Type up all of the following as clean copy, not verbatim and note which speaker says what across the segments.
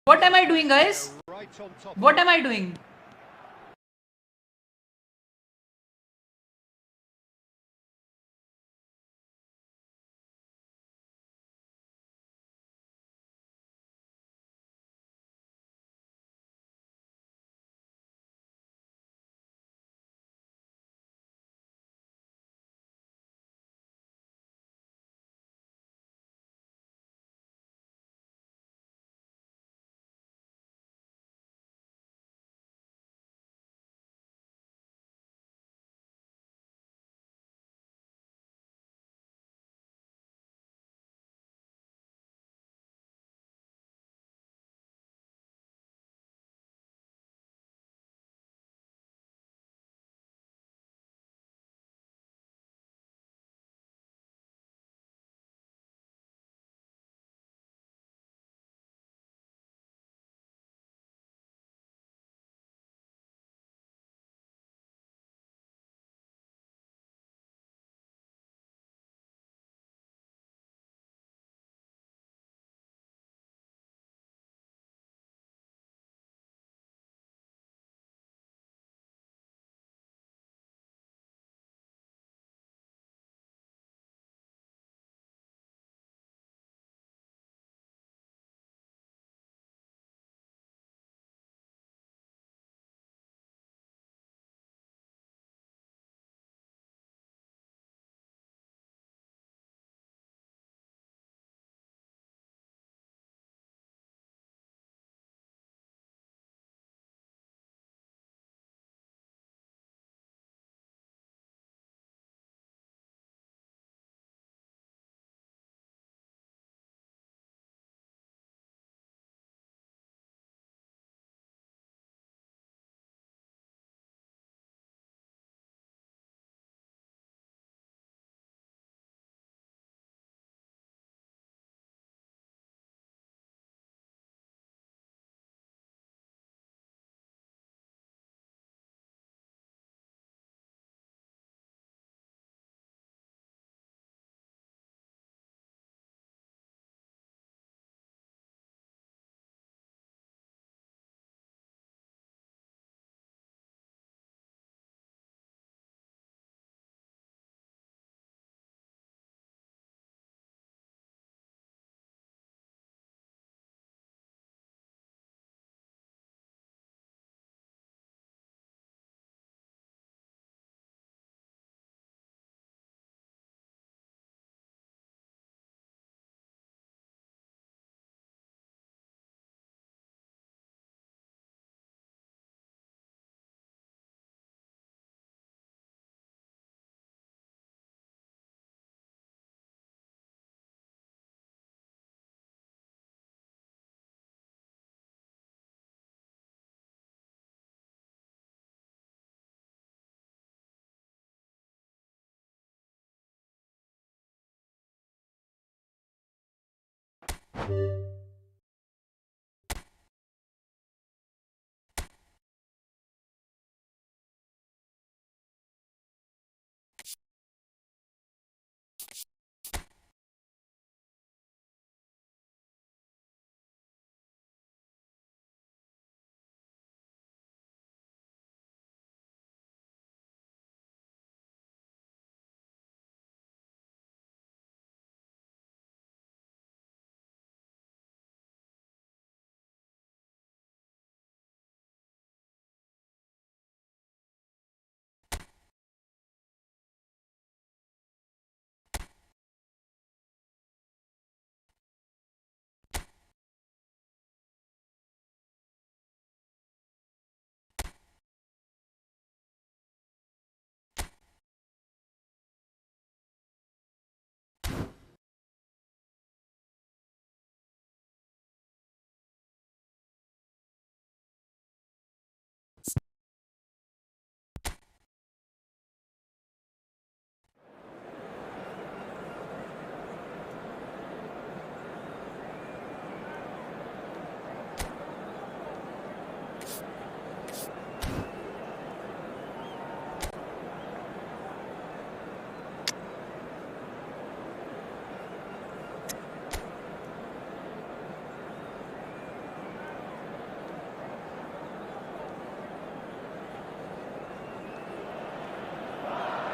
Speaker 1: What am I doing, guys? What am I doing?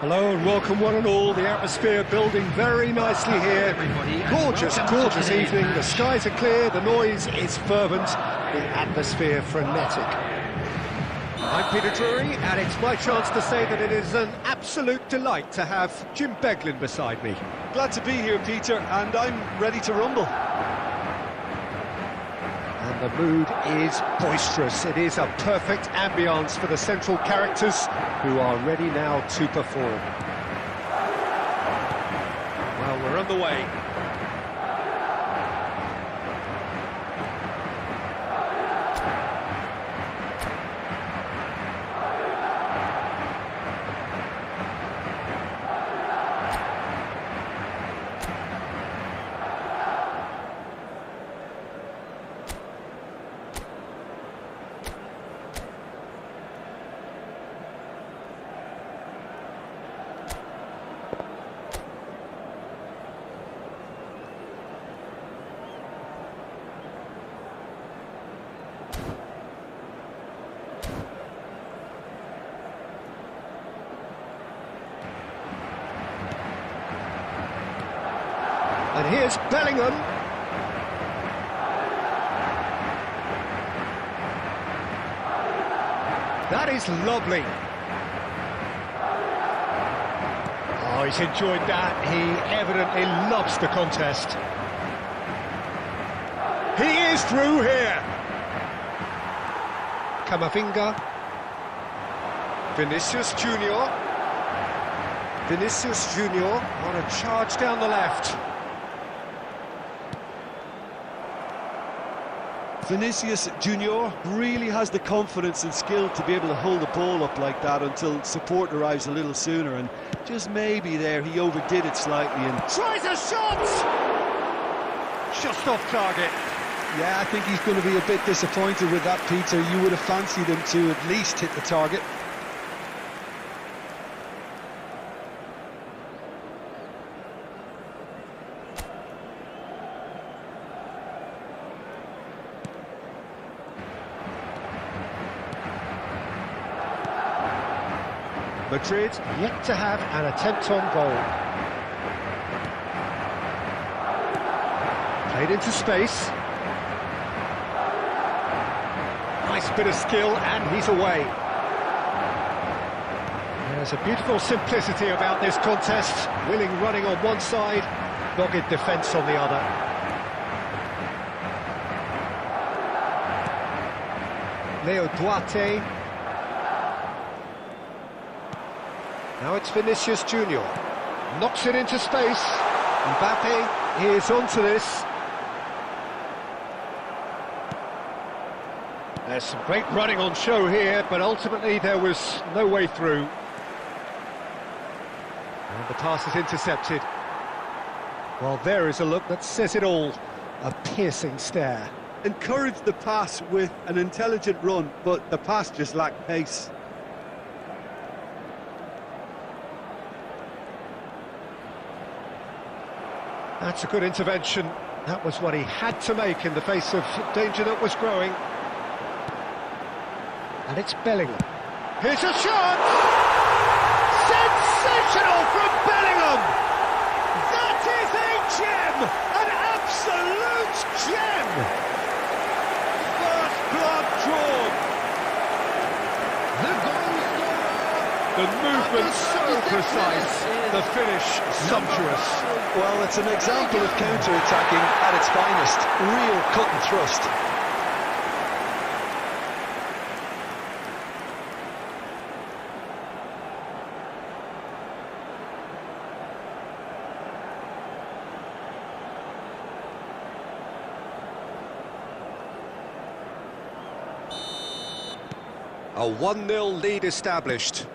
Speaker 2: Hello and welcome one and all. The atmosphere building very nicely here. Gorgeous, gorgeous evening. The skies are clear, the noise is fervent, the atmosphere frenetic. I'm Peter Drury, and it's my chance to say that it is an absolute delight to have Jim Beglin beside me.
Speaker 3: Glad to be here, Peter, and I'm ready to rumble.
Speaker 2: And the mood is boisterous. It is a perfect ambience for the central characters who are ready now to perform. Well, we're on the way. And here's Bellingham. That is lovely. Oh, he's enjoyed that. He evidently loves the contest. He is through here. Camavinga. Vinicius Junior. Vinicius Junior on a charge down the left.
Speaker 3: Vinicius Junior really has the confidence and skill to be able to hold the ball up like that until support arrives a little sooner, and just maybe there he overdid it slightly and
Speaker 2: Tries a shot! Just off target.
Speaker 3: yeah, I think he's going to be a bit disappointed with that, Peter. You would have fancied him to at least hit the target.
Speaker 2: Madrid yet to have an attempt on goal. Played into space. Nice bit of skill, and he's away. There's a beautiful simplicity about this contest. Willing running on one side, dogged defence on the other. Leo Duarte. Now it's Vinicius Junior. Knocks it into space. Mbappe is onto this. There's some great running on show here, but ultimately there was no way through. And the pass is intercepted. Well, there is a look that says it all. A piercing stare.
Speaker 3: Encouraged the pass with an intelligent run, but the pass just lacked pace.
Speaker 2: That's a good intervention. That was what he had to make in the face of danger that was growing. And it's Bellingham. Here's a shot! Sensational from Bellingham! That is a gem! An absolute gem! First blood drawn. The movement so precise, the finish sumptuous.
Speaker 3: Well, it's an example of counter-attacking at its finest. Real cut and thrust.
Speaker 2: A 1-0 lead established.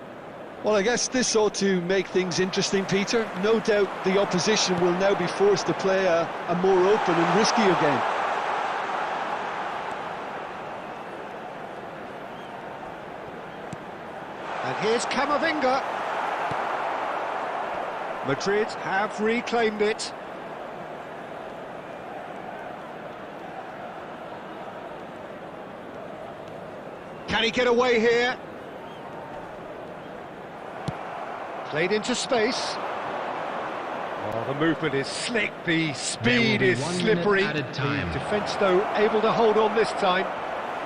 Speaker 3: Well, I guess this ought to make things interesting, Peter. No doubt the opposition will now be forced to play a more open and riskier game.
Speaker 2: And here's Camavinga. Madrid have reclaimed it. Can he get away here? Played into space. Oh, the movement is slick, the speed is slippery. The defence, though, able to hold on this time.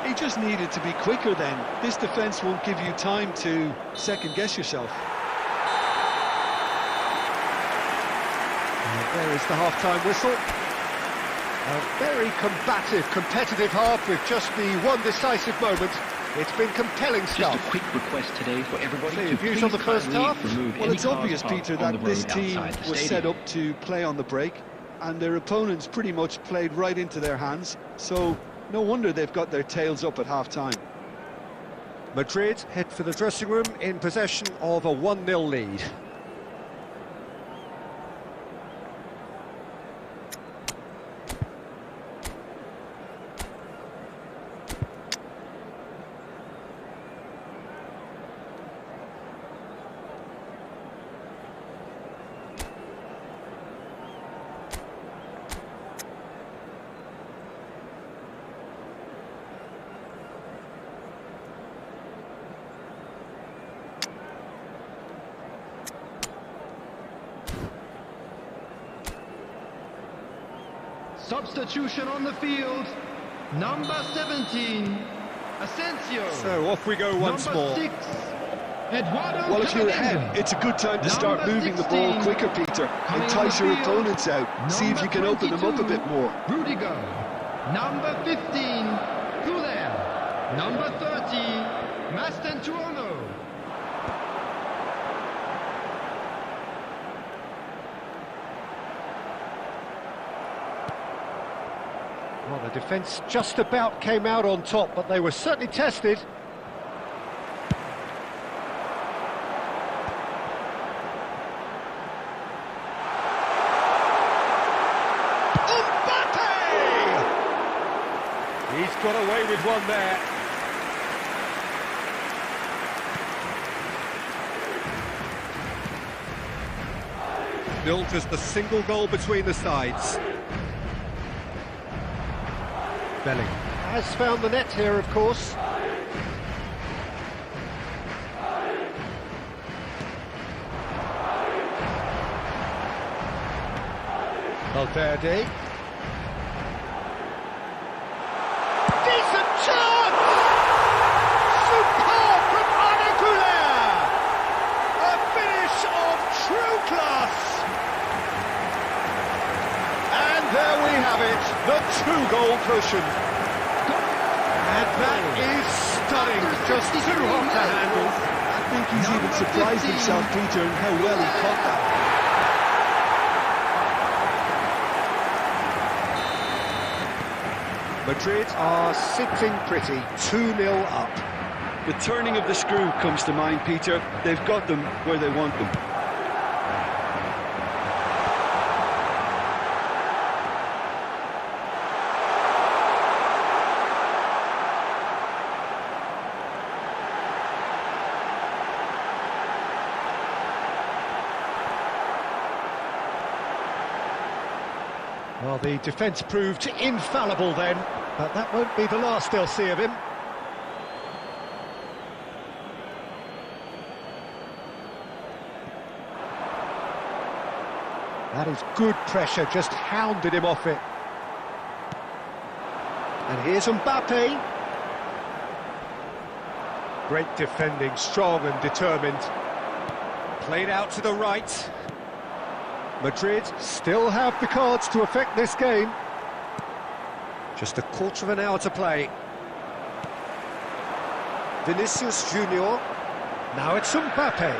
Speaker 3: He just needed to be quicker then. This defence won't give you time to second-guess yourself.
Speaker 2: And there is the half-time whistle. A very combative, competitive half with just the one decisive moment. It's been compelling stuff.
Speaker 4: Just a quick request today for everybody to
Speaker 2: views
Speaker 4: please
Speaker 2: on the first half.
Speaker 3: Well, it's obvious, Peter, that this team was set up to play on the break, and their opponents pretty much played right into their hands, so no wonder they've got their tails up at half-time.
Speaker 2: Madrid head for the dressing room in possession of a 1-0 lead.
Speaker 5: Substitution on the field, number 17, Asensio.
Speaker 2: So off we go once
Speaker 5: number
Speaker 2: more.
Speaker 5: 6, Eduardo
Speaker 3: Well, if you're
Speaker 5: Camavinga.
Speaker 3: ahead, it's a good time to start
Speaker 5: Number
Speaker 3: moving the ball
Speaker 5: 16,
Speaker 3: quicker, Peter.
Speaker 5: coming
Speaker 3: Entice
Speaker 5: on
Speaker 3: your
Speaker 5: the field,
Speaker 3: opponents out. See if you can open them up a bit more.
Speaker 5: Rudiger. Number 15, Güler. Number 30, Mastentuono.
Speaker 2: Well, the defence just about came out on top, but they were certainly tested. He's got away with one there. Built as the single goal between the sides. Belling has found the net here, of course. Valverde. Decent chance! Superb from Arda Güler! A finish of true class! And there we have it, the two-goal cushion. And that is stunning, just too hot to handle.
Speaker 3: I think he's even surprised himself, Peter, in how well he caught that.
Speaker 2: Madrid are sitting pretty, 2-0 up.
Speaker 3: The turning of the screw comes to mind, Peter. They've got them where they want them.
Speaker 2: Well, the defence proved infallible then, but that won't be the last they'll see of him. That is good pressure, just hounded him off it. And here's Mbappe. Great defending, strong and determined. Played out to the right. Madrid still have the cards to affect this game. Just a quarter of an hour to play. Vinicius Junior. Now it's Mbappe.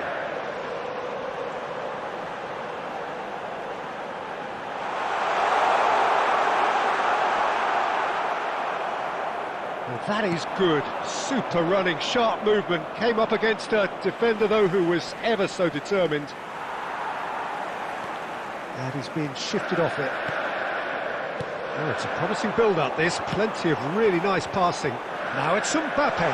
Speaker 2: Well, that is good. Super running, sharp movement. Came up against a defender, though, who was ever so determined. And he's being shifted off it. Oh, it's a promising build-up, this. Plenty of really nice passing. Now it's Mbappe.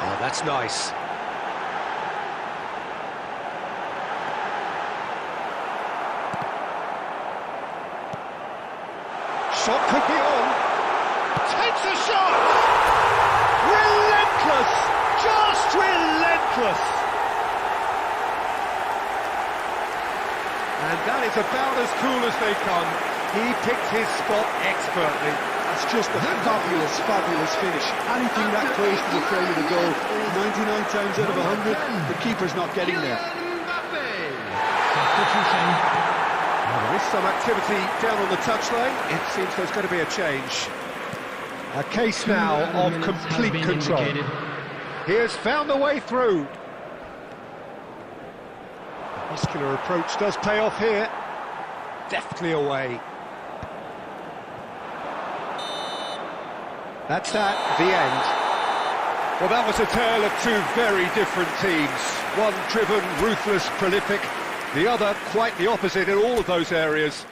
Speaker 2: Oh, that's nice. Shot could be on. Takes a shot! Relentless relentless, just relentless. And that is about as cool as they come. He picked his spot expertly.
Speaker 3: It's just a fabulous, fabulous finish. Anything that close to the frame of the goal, 99 times out of 100, the keeper's not getting there.
Speaker 5: Substitution.
Speaker 2: Well, there is some activity down on the touchline. It seems there's going to be a change. A case now of complete control. He has found the way through. The muscular approach does pay off here. Deftly away. That's that, the end. Well, that was a tale of two very different teams. One driven, ruthless, prolific. The other quite the opposite in all of those areas.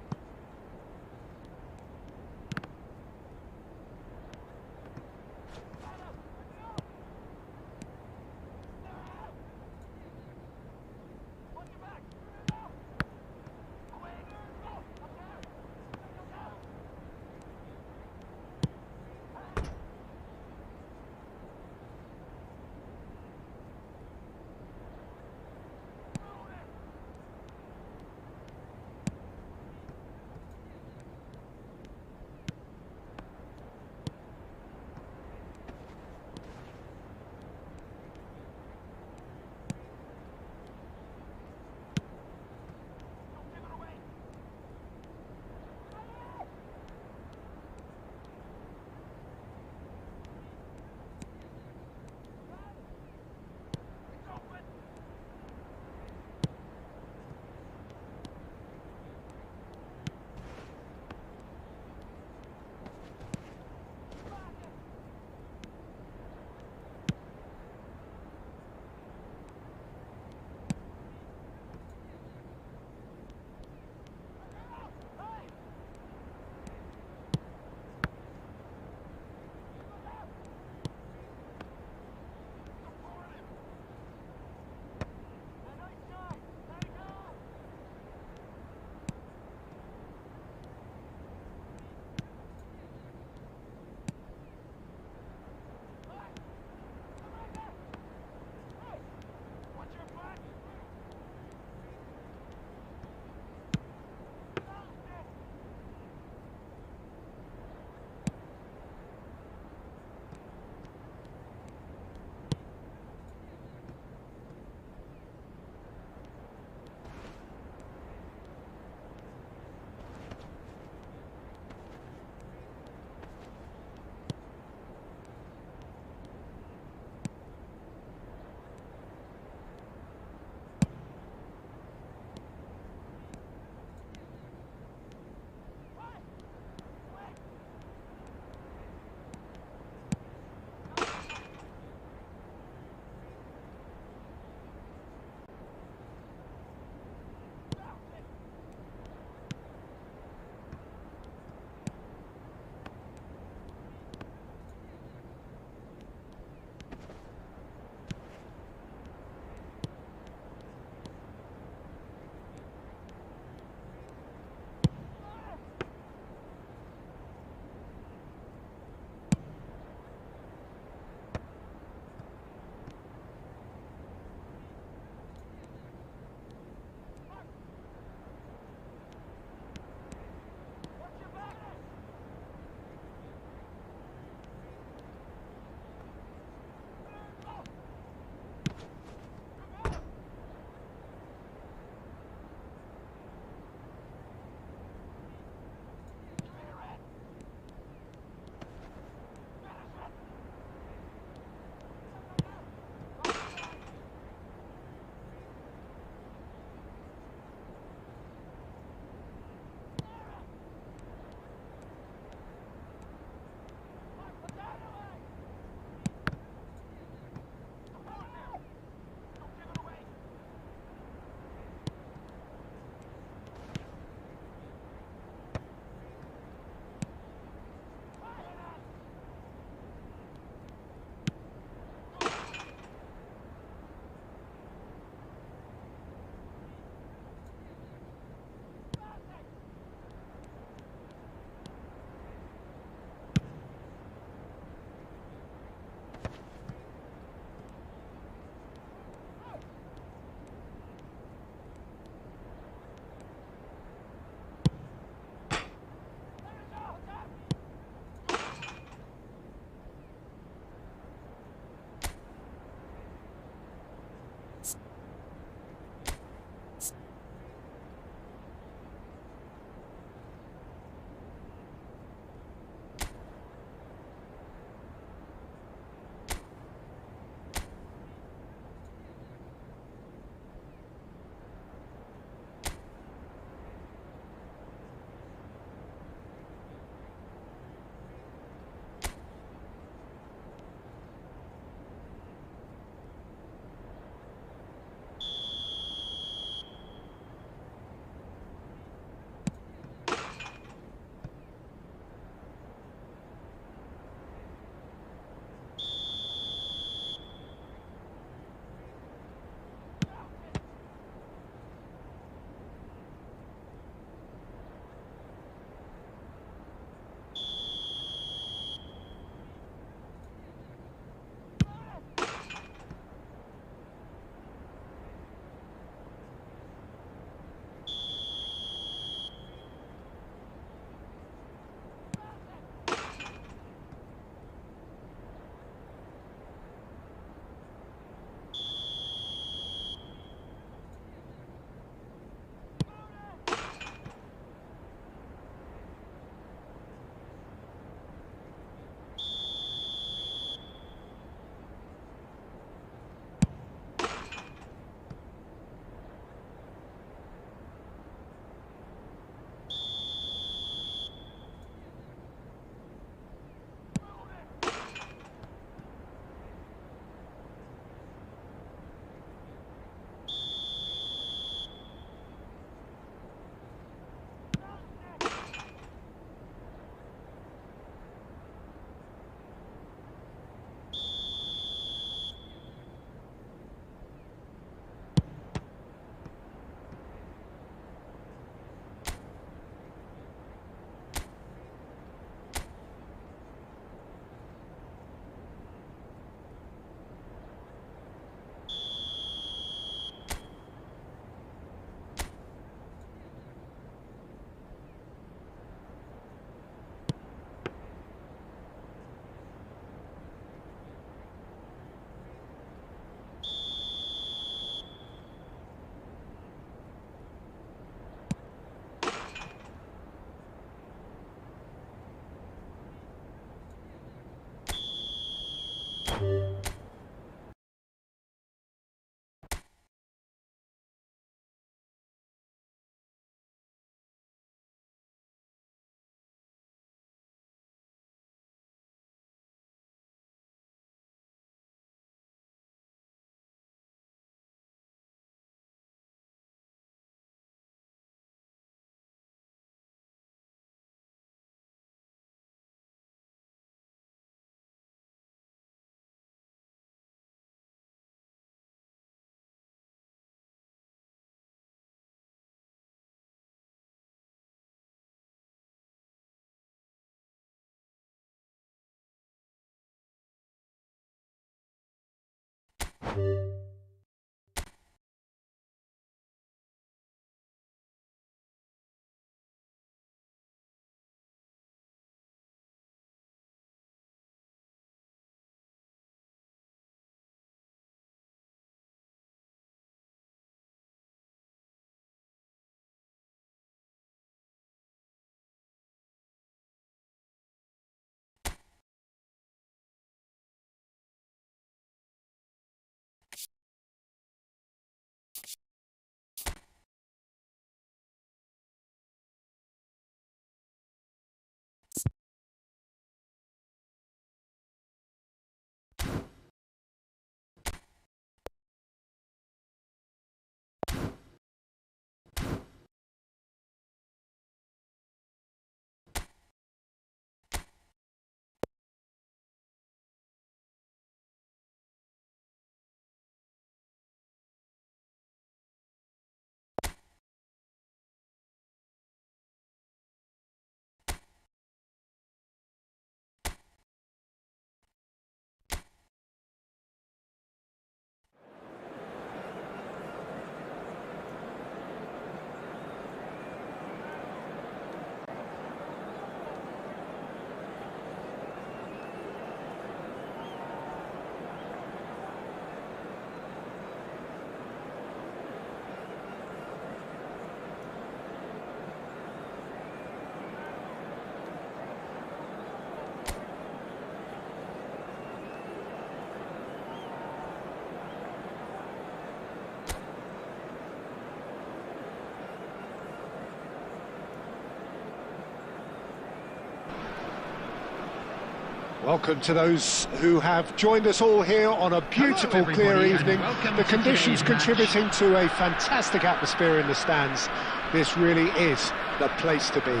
Speaker 2: Welcome to those who have joined us all here on a beautiful, clear evening. The conditions contributing to a fantastic atmosphere in the stands. This really is the place to be.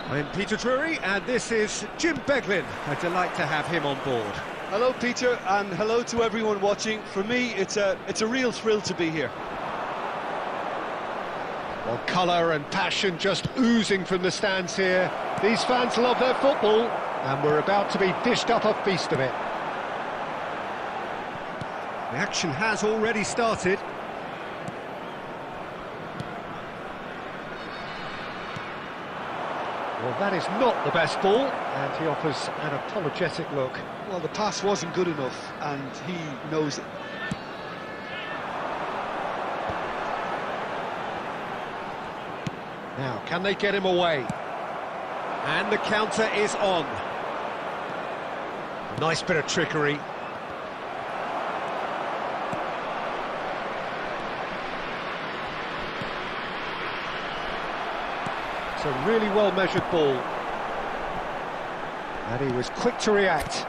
Speaker 6: I'm Peter Drury, and this is Jim Beglin. A delight to have him on board.
Speaker 3: Hello, Peter, and hello to everyone watching. For me, it's a real thrill to be here.
Speaker 2: Well, colour and passion just oozing from the stands here. These fans love their football, and we're about to be dished up a feast of it.
Speaker 6: The action has already started.
Speaker 2: Well, that is not the best ball, and he offers an apologetic look.
Speaker 3: Well, the pass wasn't good enough, and he knows it.
Speaker 2: Now, can they get him away?
Speaker 6: And the counter is on.
Speaker 2: Nice bit of trickery. It's a really well-measured ball. And he was quick to react.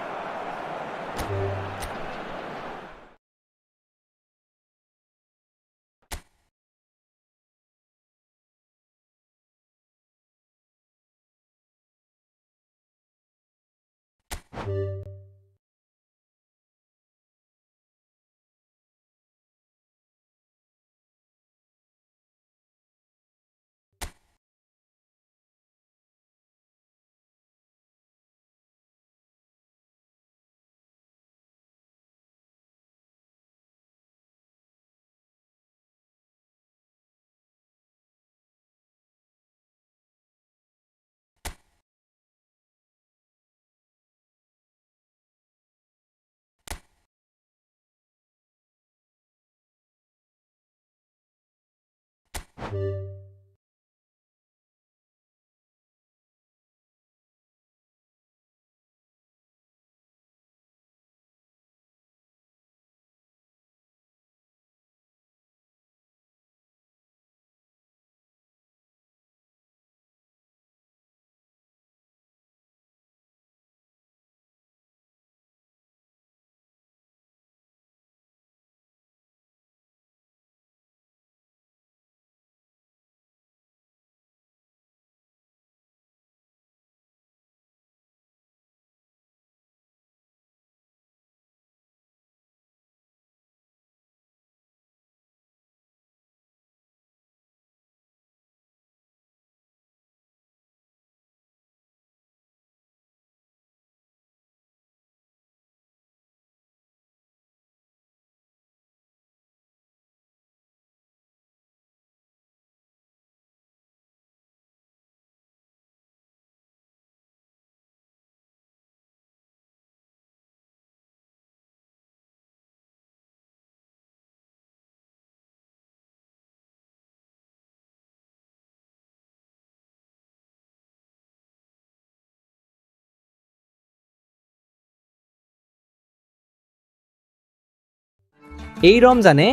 Speaker 7: এই রমজানে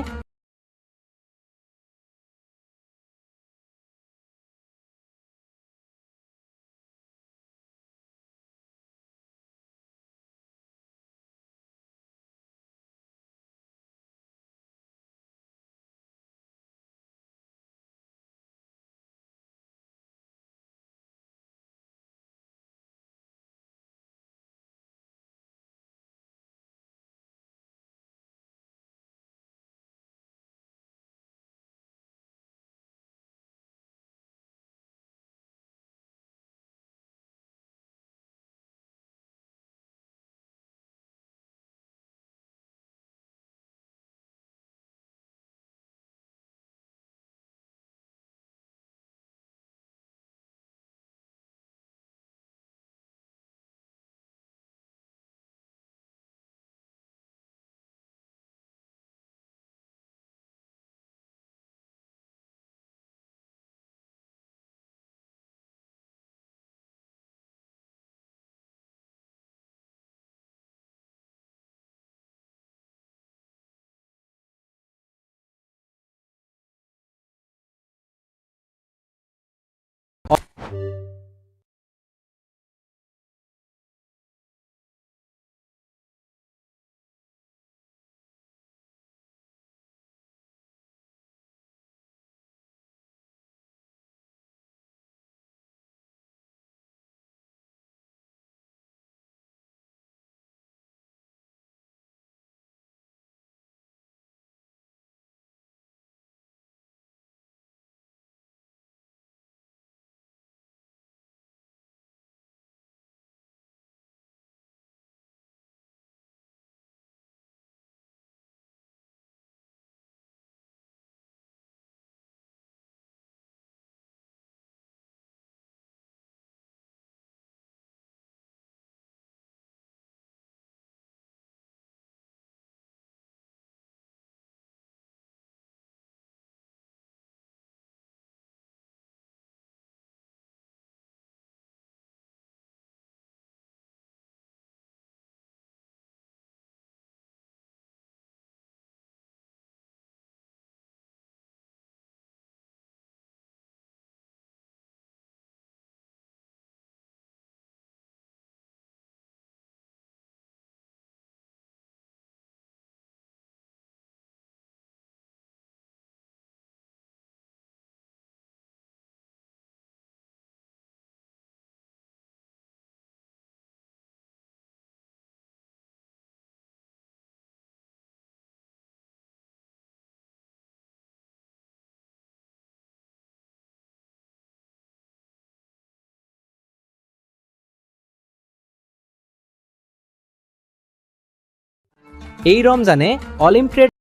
Speaker 7: এই রমজানে olympiad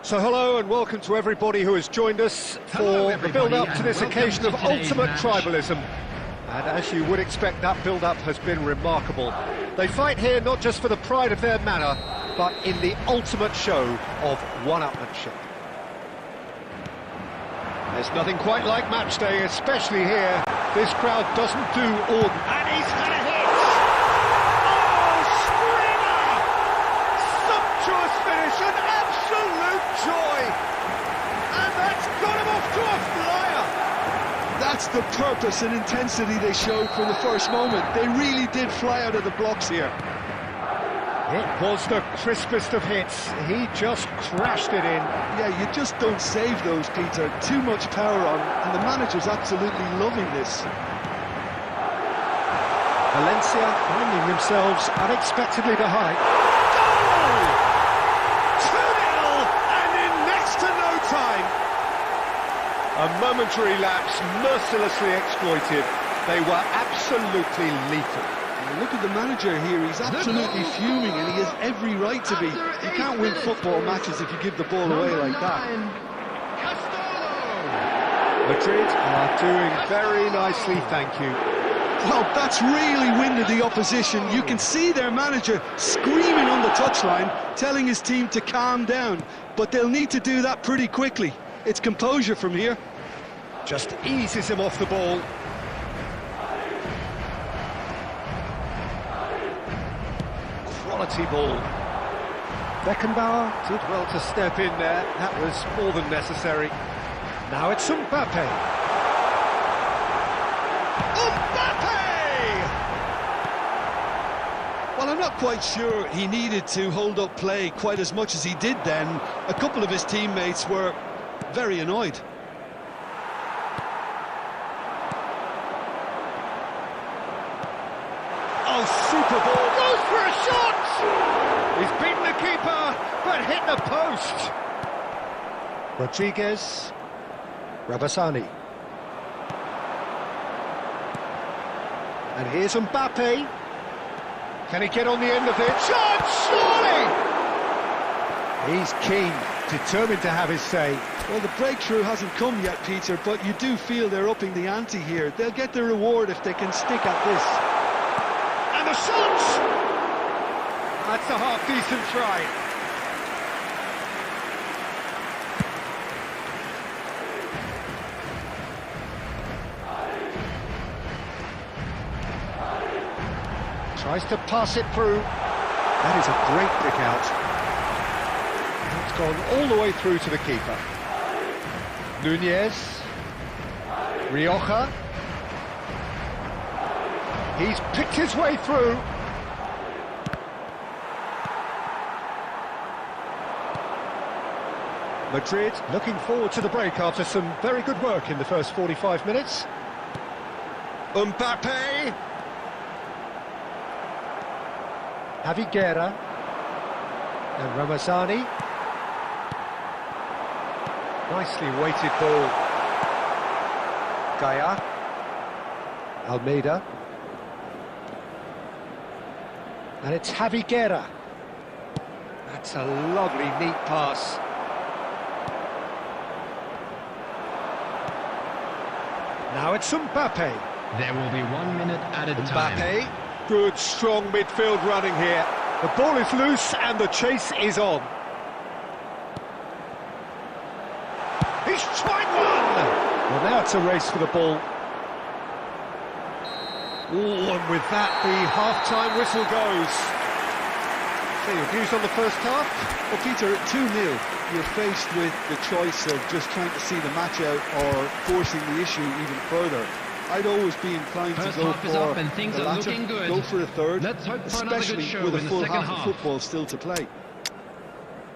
Speaker 2: So hello and welcome to everybody who has joined us for the build-up to this occasion of ultimate tribalism. And as you would expect, that build-up has been remarkable. They fight here not just for the pride of their manor, but in the ultimate show of one-upmanship. There's nothing quite like match day, especially here. This crowd doesn't do ordinary. And he's had a hit! Oh, screamer! Sumptuous finish, an absolute joy! And that's got him off to a flyer!
Speaker 3: That's the purpose and intensity they showed from the first moment. They really did fly out of the blocks here.
Speaker 2: It was the crispest of hits. He just crashed it in.
Speaker 3: Yeah, you just don't save those, Peter. Too much power on, and the manager's absolutely loving this.
Speaker 2: Valencia finding themselves unexpectedly behind. Goal! 2-0, and in next to no time. A momentary lapse mercilessly exploited. They were absolutely lethal.
Speaker 3: Look at the manager here, he's absolutely fuming and he has every right to be. You can't win football matches if you give the ball away like that.
Speaker 2: Madrid are doing very nicely, thank you.
Speaker 3: Well, that's really winded the opposition. You can see their manager screaming on the touchline, telling his team to calm down. But they'll need to do that pretty quickly. It's composure from here.
Speaker 2: Just eases him off the ball. Quality ball. Beckenbauer did well to step in there. That was more than necessary. Now it's Mbappe. Mbappe!
Speaker 3: Well, I'm not quite sure he needed to hold up play quite as much as he did then. A couple of his teammates were very annoyed.
Speaker 2: Oh, super ball. Goes for a shot! He's beaten the keeper, but hit the post. Rodriguez. Rabasani. And here's Mbappe. Can he get on the end of it? Shot, surely! He's keen, determined to have his say.
Speaker 3: Well, the breakthrough hasn't come yet, Peter, but you do feel they're upping the ante here. They'll get the reward if they can stick at this.
Speaker 2: And the shot! That's a half-decent try. Tries to pass it through. That is a great pick out. It's gone all the way through to the keeper. Nunez. Rioja. He's picked his way through. Madrid looking forward to the break after some very good work in the first 45 minutes. Mbappe. Javi Guerra. And Ramazani. Nicely weighted ball. Gaia. Almeida. And it's Javi Guerra. That's a lovely, neat pass. Now it's Mbappe.
Speaker 5: There will be 1 minute added time.
Speaker 2: Mbappe. Good, strong midfield running here. The ball is loose and the chase is on. He's tried one! Well, now it's a race for the ball. Ooh, and with that, the half-time whistle goes. So your views on the first half?
Speaker 3: Well, Peter, at 2-0, you're faced with the choice of just trying to see the match out or forcing the issue even further. I'd always be inclined
Speaker 5: First
Speaker 3: to go
Speaker 5: half
Speaker 3: for
Speaker 5: is up and things
Speaker 3: the
Speaker 5: are
Speaker 3: latter,
Speaker 5: looking good.
Speaker 3: go for a third,
Speaker 5: Let's hope for another good
Speaker 3: especially
Speaker 5: show
Speaker 3: with a
Speaker 5: in the
Speaker 3: full
Speaker 5: second
Speaker 3: half of
Speaker 5: half.
Speaker 3: football still to play.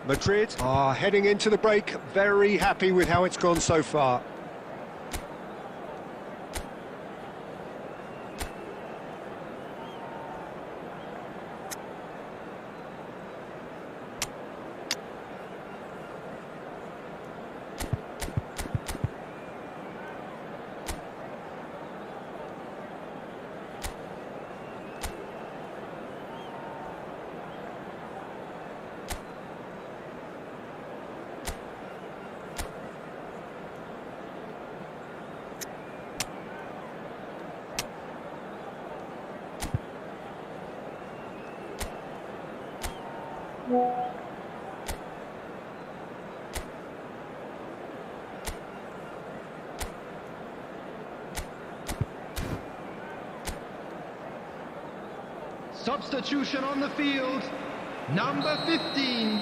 Speaker 2: Madrid are heading into the break, very happy with how it's gone so far.
Speaker 5: Substitution on the field. Number 15,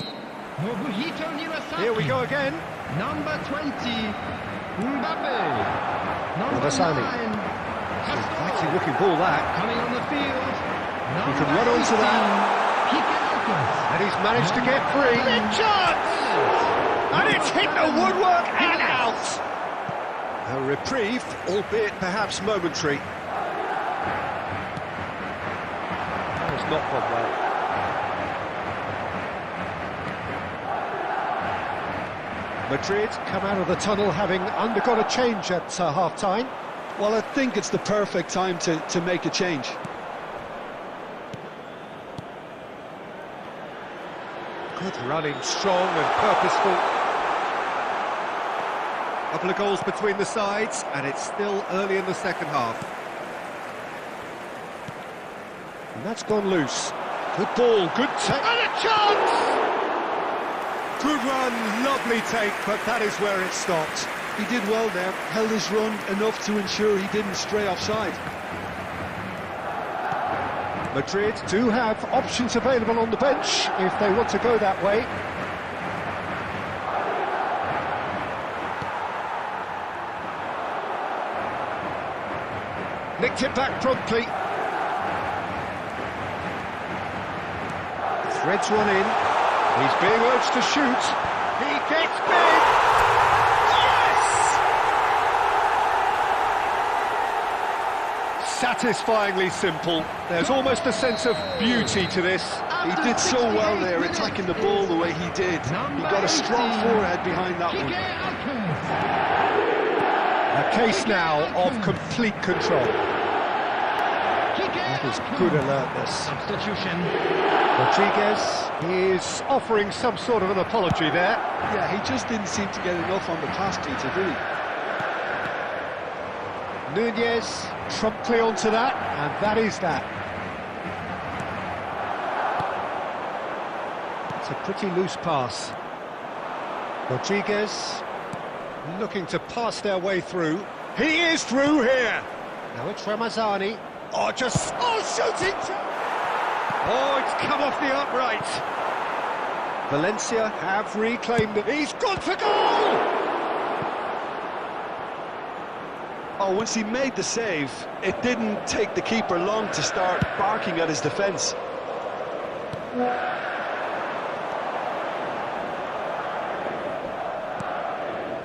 Speaker 5: Nobuhito Nirasaki.
Speaker 6: Here we go again.
Speaker 5: Number 20, Mbappe. Number
Speaker 6: Ronaldinho.
Speaker 5: 9, Castro.
Speaker 6: Mighty looking ball that.
Speaker 5: Coming on the field.
Speaker 6: He can run onto that. And he's managed to get free. Big chance! And it's hit the woodwork and out. A reprieve, albeit perhaps momentary. That was not gone well. Madrid come out of the tunnel having undergone a change at half-time.
Speaker 3: Well, I think it's the perfect time to make a change.
Speaker 6: Good running, strong and purposeful. Couple of goals between the sides, and it's still early in the second half. And that's gone loose. Good ball, good take, and a chance! Good run, lovely take, but that is where it stopped.
Speaker 3: He did well there, held his run enough to ensure he didn't stray offside.
Speaker 6: Madrid do have options available on the bench if they want to go that way. Nicked it back promptly. Threads one in. He's being urged to shoot. He gets big. Yes! Satisfyingly simple. There's almost a sense of beauty to this.
Speaker 3: He did so well there, attacking the ball the way he did. He got a strong forehead behind that one.
Speaker 6: A case now of complete control. That is good alertness.
Speaker 5: Substitution.
Speaker 6: Rodriguez is offering some sort of an apology there.
Speaker 3: Yeah, he just didn't seem to get enough on the pass, Peter, did he?
Speaker 6: Nunez promptly onto that, and that is that. It's a pretty loose pass. Rodriguez looking to pass their way through. He is through here. Now it's Ramazani. Oh, shooting! Oh, it's come off the upright. Valencia have reclaimed it. He's gone for goal!
Speaker 3: Oh, once he made the save, it didn't take the keeper long to start barking at his defence.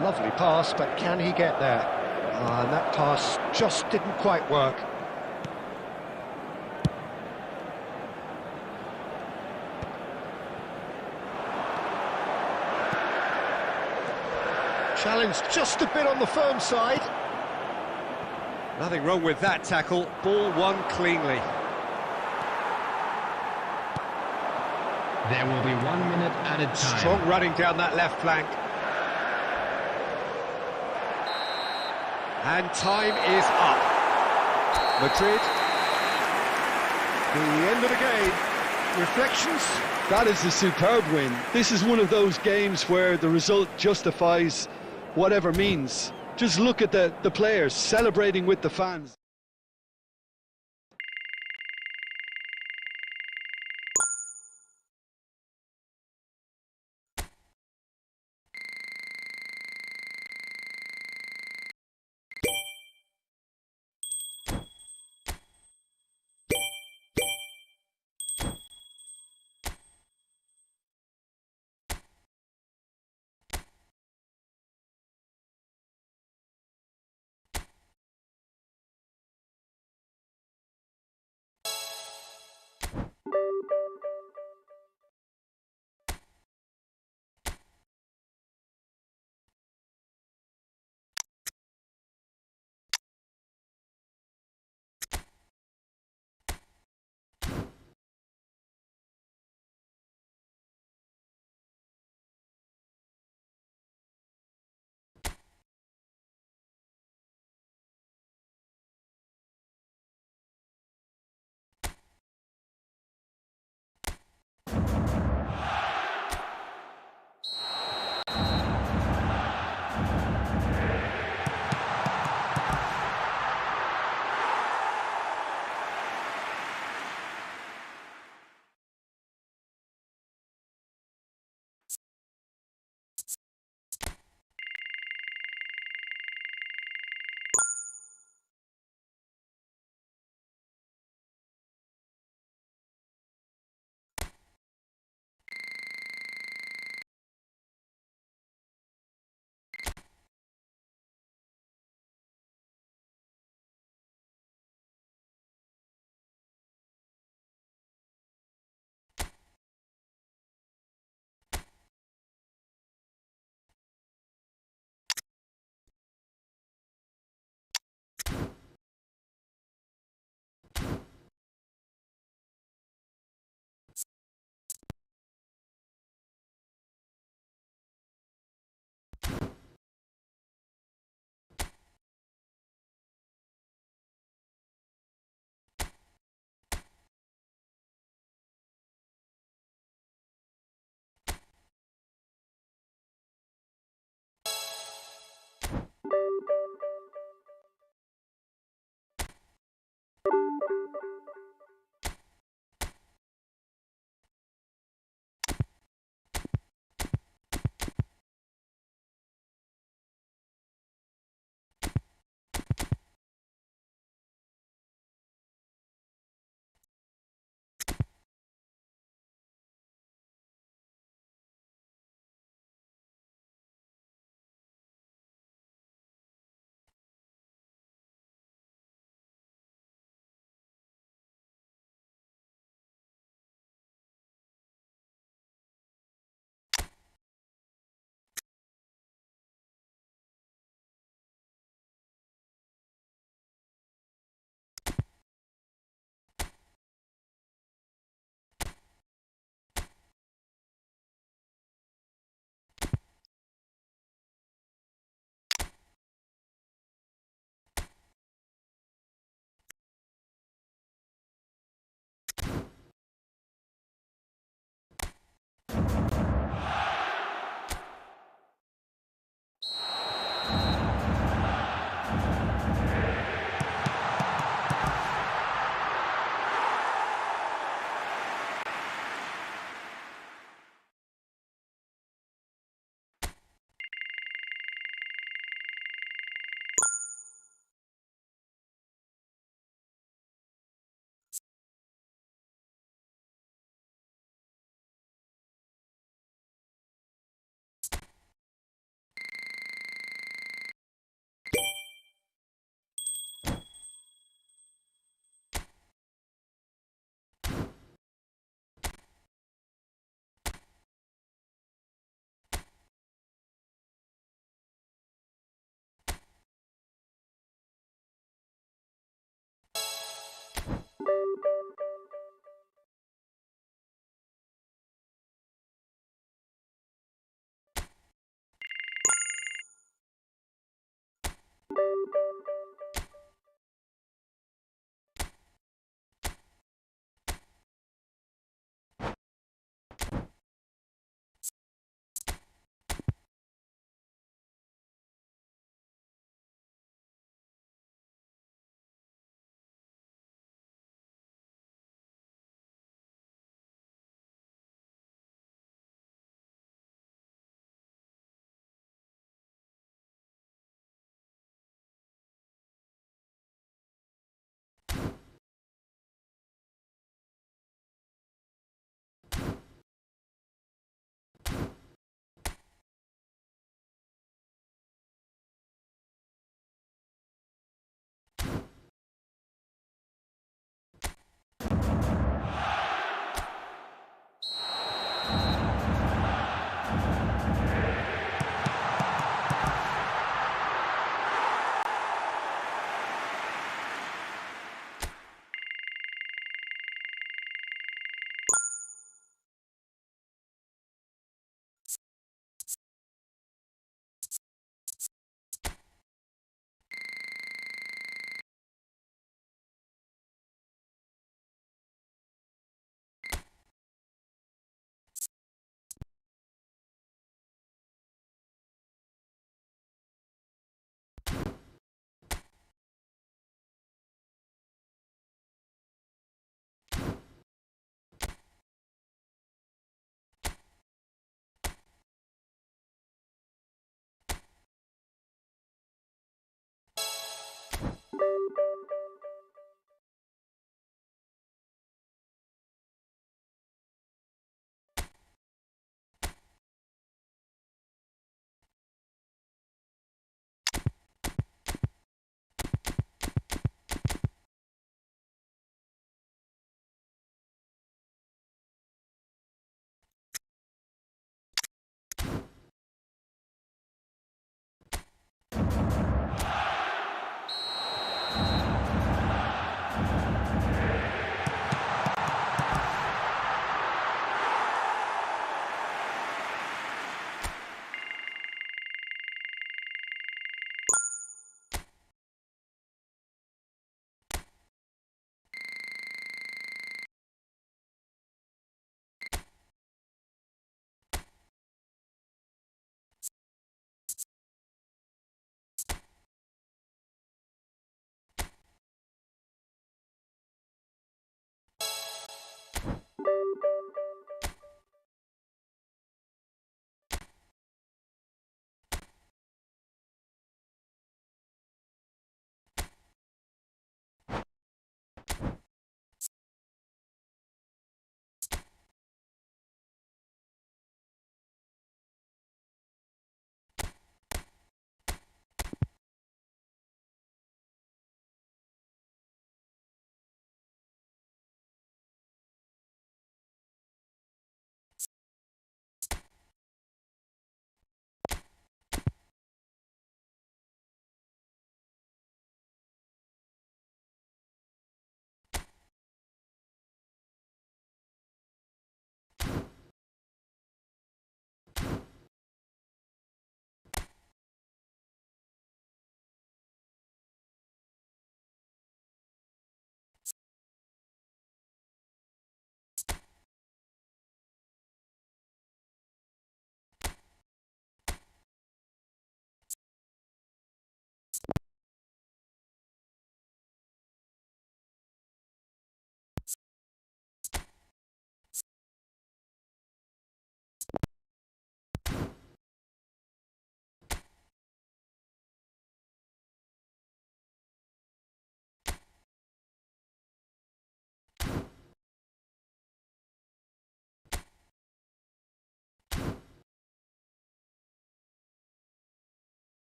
Speaker 6: Lovely pass, but can he get there? And that pass just didn't quite work. Challenge just a bit on the firm side. Nothing wrong with that tackle. Ball won cleanly.
Speaker 5: There will be 1 minute added time.
Speaker 6: Strong running down that left flank. And time is up. Madrid. The end of the game. Reflections?
Speaker 3: That is a superb win. This is one of those games where the result justifies whatever means. Just look at the players celebrating with the fans.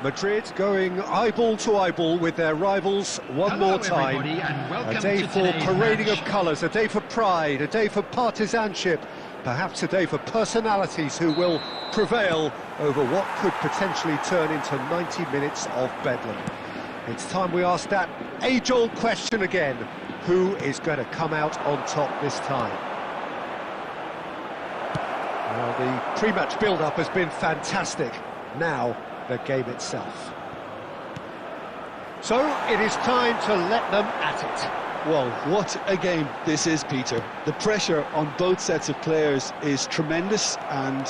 Speaker 2: Madrid going eyeball to eyeball with their rivals one more time. A day for parading of colours, a day for pride, a day for partisanship, perhaps a day for personalities who will prevail over what could potentially turn into 90 minutes of bedlam. It's time we ask that age-old question again. Who is going to come out on top this time? Well, the pre-match build-up has been fantastic. Now, the game itself. So, it is time to let them at it.
Speaker 3: Well, what a game this is, Peter. The pressure on both sets of players is tremendous, and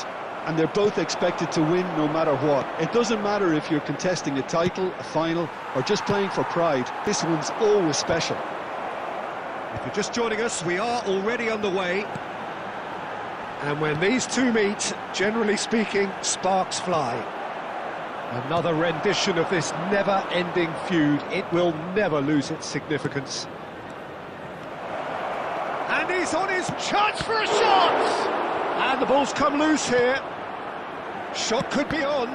Speaker 3: they're both expected to win no matter what. It doesn't matter if you're contesting a title, a final, or just playing for pride. This one's always special.
Speaker 2: If you're just joining us, we are already underway. And when these two meet, generally speaking, sparks fly. Another rendition of this never-ending feud. It will never lose its significance. And he's on his chance for a shot! And the ball's come loose here. Shot could be on.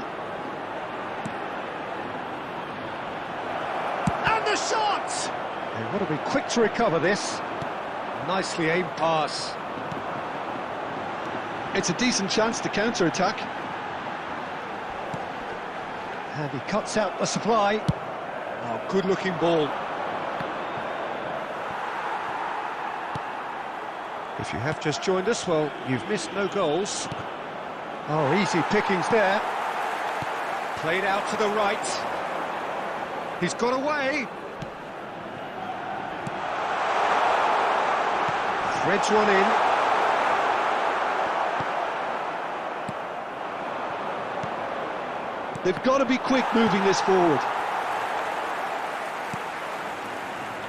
Speaker 2: And the shot! They want to be quick to recover this. Nicely aimed pass.
Speaker 3: It's a decent chance to counter-attack.
Speaker 2: And he cuts out the supply. Oh, good-looking ball. If you have just joined us, well, you've missed no goals. Oh, easy pickings there. Played out to the right. He's got away. Threads one in.
Speaker 3: They've got to be quick moving this forward.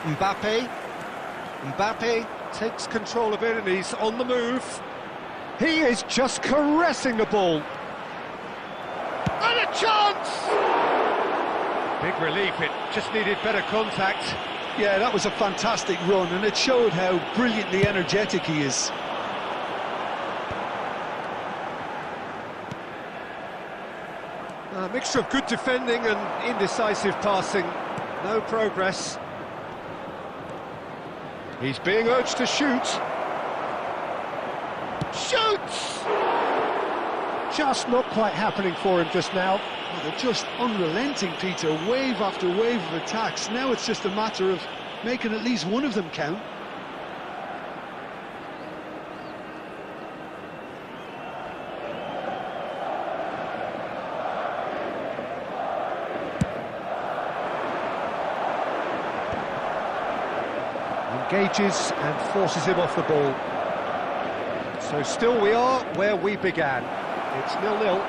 Speaker 2: Mbappe takes control of it and he's on the move. He is just caressing the ball. And a chance! Big relief, it just needed better contact.
Speaker 3: Yeah, that was a fantastic run, and it showed how brilliantly energetic he is.
Speaker 2: A mixture of good defending and indecisive passing. No progress. He's being urged to shoot. Shoots! Just not quite happening for him just now.
Speaker 3: Oh, they're just unrelenting, Peter. Wave after wave of attacks. Now it's just a matter of making at least one of them count.
Speaker 2: Engages and forces him off the ball. So still we are where we began. It's 0-0.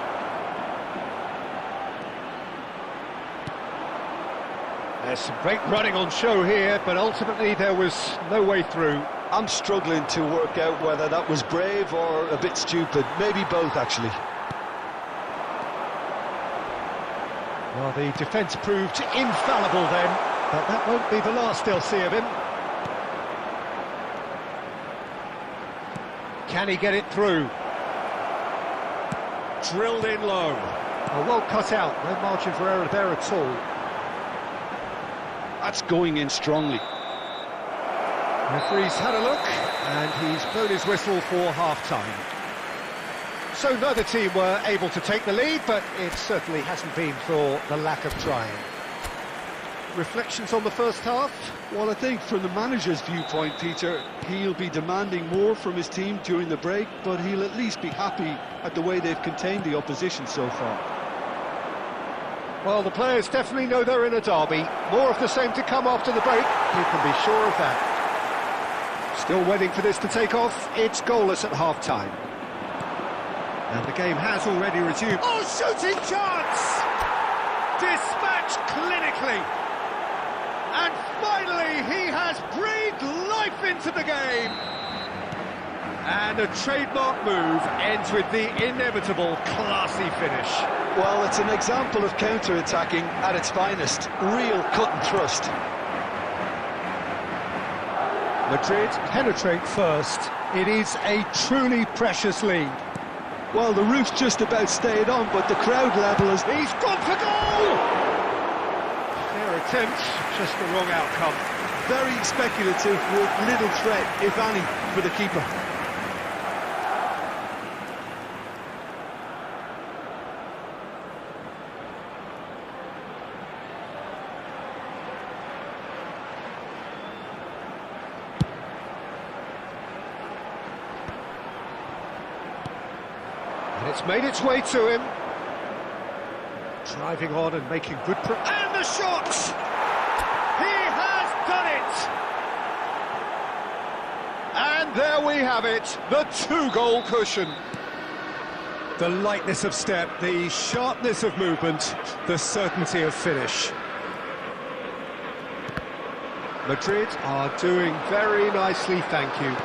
Speaker 2: There's some great running on show here, but ultimately there was no way through.
Speaker 3: I'm struggling to work out whether that was brave or a bit stupid. Maybe both, actually.
Speaker 2: Well, the defence proved infallible then, but that won't be the last they'll see of him. Can he get it through? Drilled in low. Oh, well cut out, no margin for error there at all.
Speaker 3: That's going in strongly.
Speaker 2: Referee's had a look, and he's blown his whistle for half-time. So neither team were able to take the lead, but it certainly hasn't been for the lack of trying. Reflections on the first half?
Speaker 3: Well, I think from the manager's viewpoint, Peter, he'll be demanding more from his team during the break, but he'll at least be happy at the way they've contained the opposition so far.
Speaker 2: Well, the players definitely know they're in a derby. More of the same to come after the break, you can be sure of that. Still waiting for this to take off. It's goalless at half-time. And the game has already resumed. Oh, shooting chance! Dispatched clinically. And finally, he has breathed life into the game. And a trademark move ends with the inevitable classy finish.
Speaker 3: Well, it's an example of counter-attacking at its finest. Real cut and thrust.
Speaker 2: Madrid penetrate first. It is a truly precious lead.
Speaker 3: Well, the roof just about stayed on, but the crowd level is...
Speaker 6: He's gone for goal! Fair attempt, just the wrong outcome.
Speaker 3: Very speculative with little threat, if any, for the keeper.
Speaker 6: And it's made its way to him. Driving on and making good and the shot! He has done it! And there we have it, the 2-goal cushion. The lightness of step, the sharpness of movement, the certainty of finish. Madrid are doing very nicely, thank you.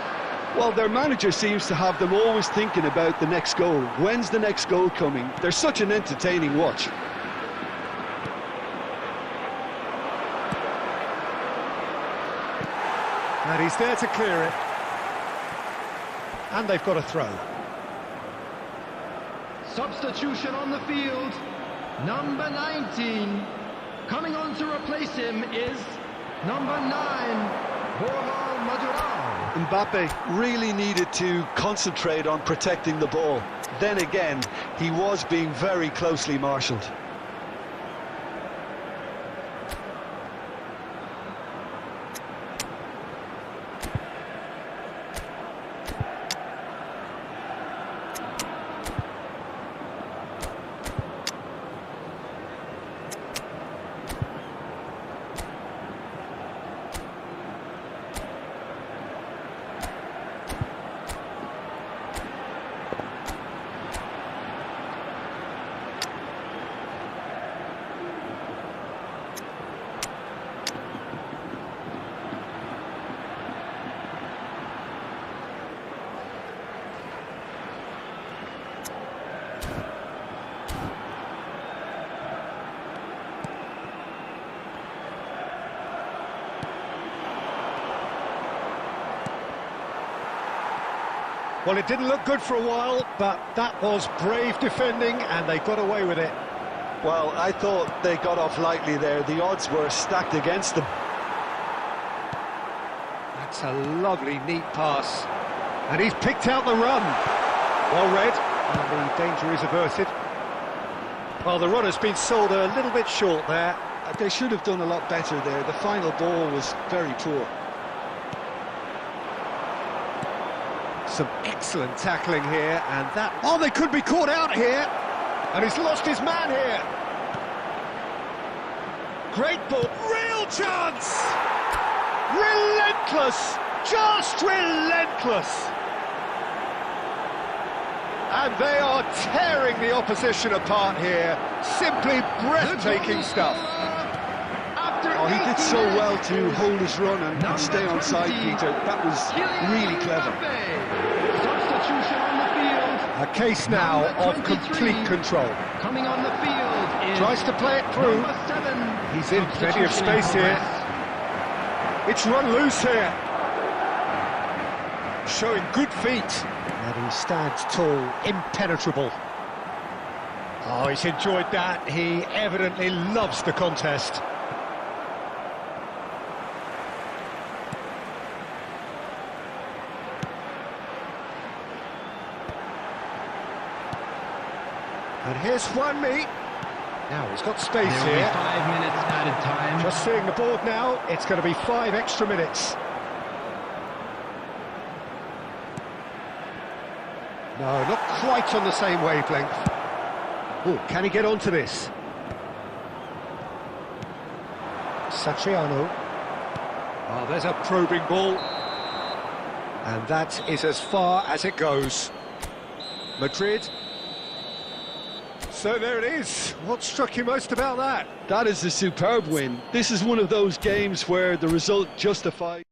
Speaker 3: Well, their manager seems to have them always thinking about the next goal. When's the next goal coming? They're such an entertaining watch.
Speaker 6: And he's there to clear it. And they've got a throw.
Speaker 5: Substitution on the field. Number 19. Coming on to replace him is number 9, Ronaldinho.
Speaker 3: Mbappe really needed to concentrate on protecting the ball. Then again, he was being very closely marshalled.
Speaker 6: Well, it didn't look good for a while, but that was brave defending, and they got away with it.
Speaker 3: Well, I thought they got off lightly there. The odds were stacked against them.
Speaker 6: That's a lovely, neat pass. And he's picked out the run. Well read, and the danger is averted. Well, the run has been sold a little bit short there.
Speaker 3: They should have done a lot better there. The final ball was very poor.
Speaker 6: Some excellent tackling here, and that... Oh, they could be caught out here! And he's lost his man here! Great ball, real chance! Relentless! Just relentless! And they are tearing the opposition apart here. Simply breathtaking stuff.
Speaker 3: Oh, he did so well to hold his run and stay on side, Peter. That was really clever.
Speaker 5: Substitution on the field.
Speaker 6: A case now of complete control.
Speaker 5: Coming on the field is
Speaker 6: Tries to play it through.
Speaker 5: number 7.
Speaker 6: He's in plenty of
Speaker 5: Substitution
Speaker 6: space
Speaker 5: in
Speaker 6: here.
Speaker 5: progress.
Speaker 6: It's run loose here. Showing good feet. And he stands tall, impenetrable. Oh, he's enjoyed that. He evidently loves the contest. And here's Juanmi. Now he's got space
Speaker 5: There will
Speaker 6: here.
Speaker 5: be 5 minutes added time.
Speaker 6: Just seeing the board now, it's going to be 5 extra minutes. No, not quite on the same wavelength. Oh, can he get onto this? Satriano. Oh, there's a probing ball. And that is as far as it goes. Madrid. So there it is. What struck you most about that?
Speaker 3: That is a superb win. This is one of those games where the result justifies.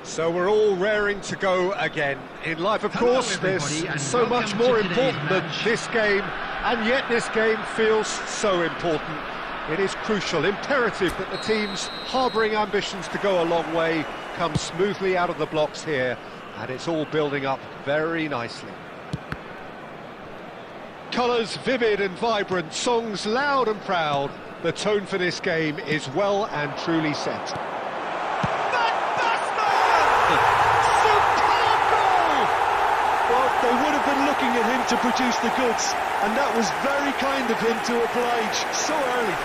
Speaker 6: So we're all raring to go again. In life, of course, there's so much more important than this game, and yet this game feels so important. It is crucial, imperative that the teams harbouring ambitions to go a long way come smoothly out of the blocks here, and it's all building up very nicely. Colours vivid and vibrant, songs loud and proud. The tone for this game is well and truly set.
Speaker 3: They would have been looking at him to produce the goods, and that was very kind of him to oblige so early.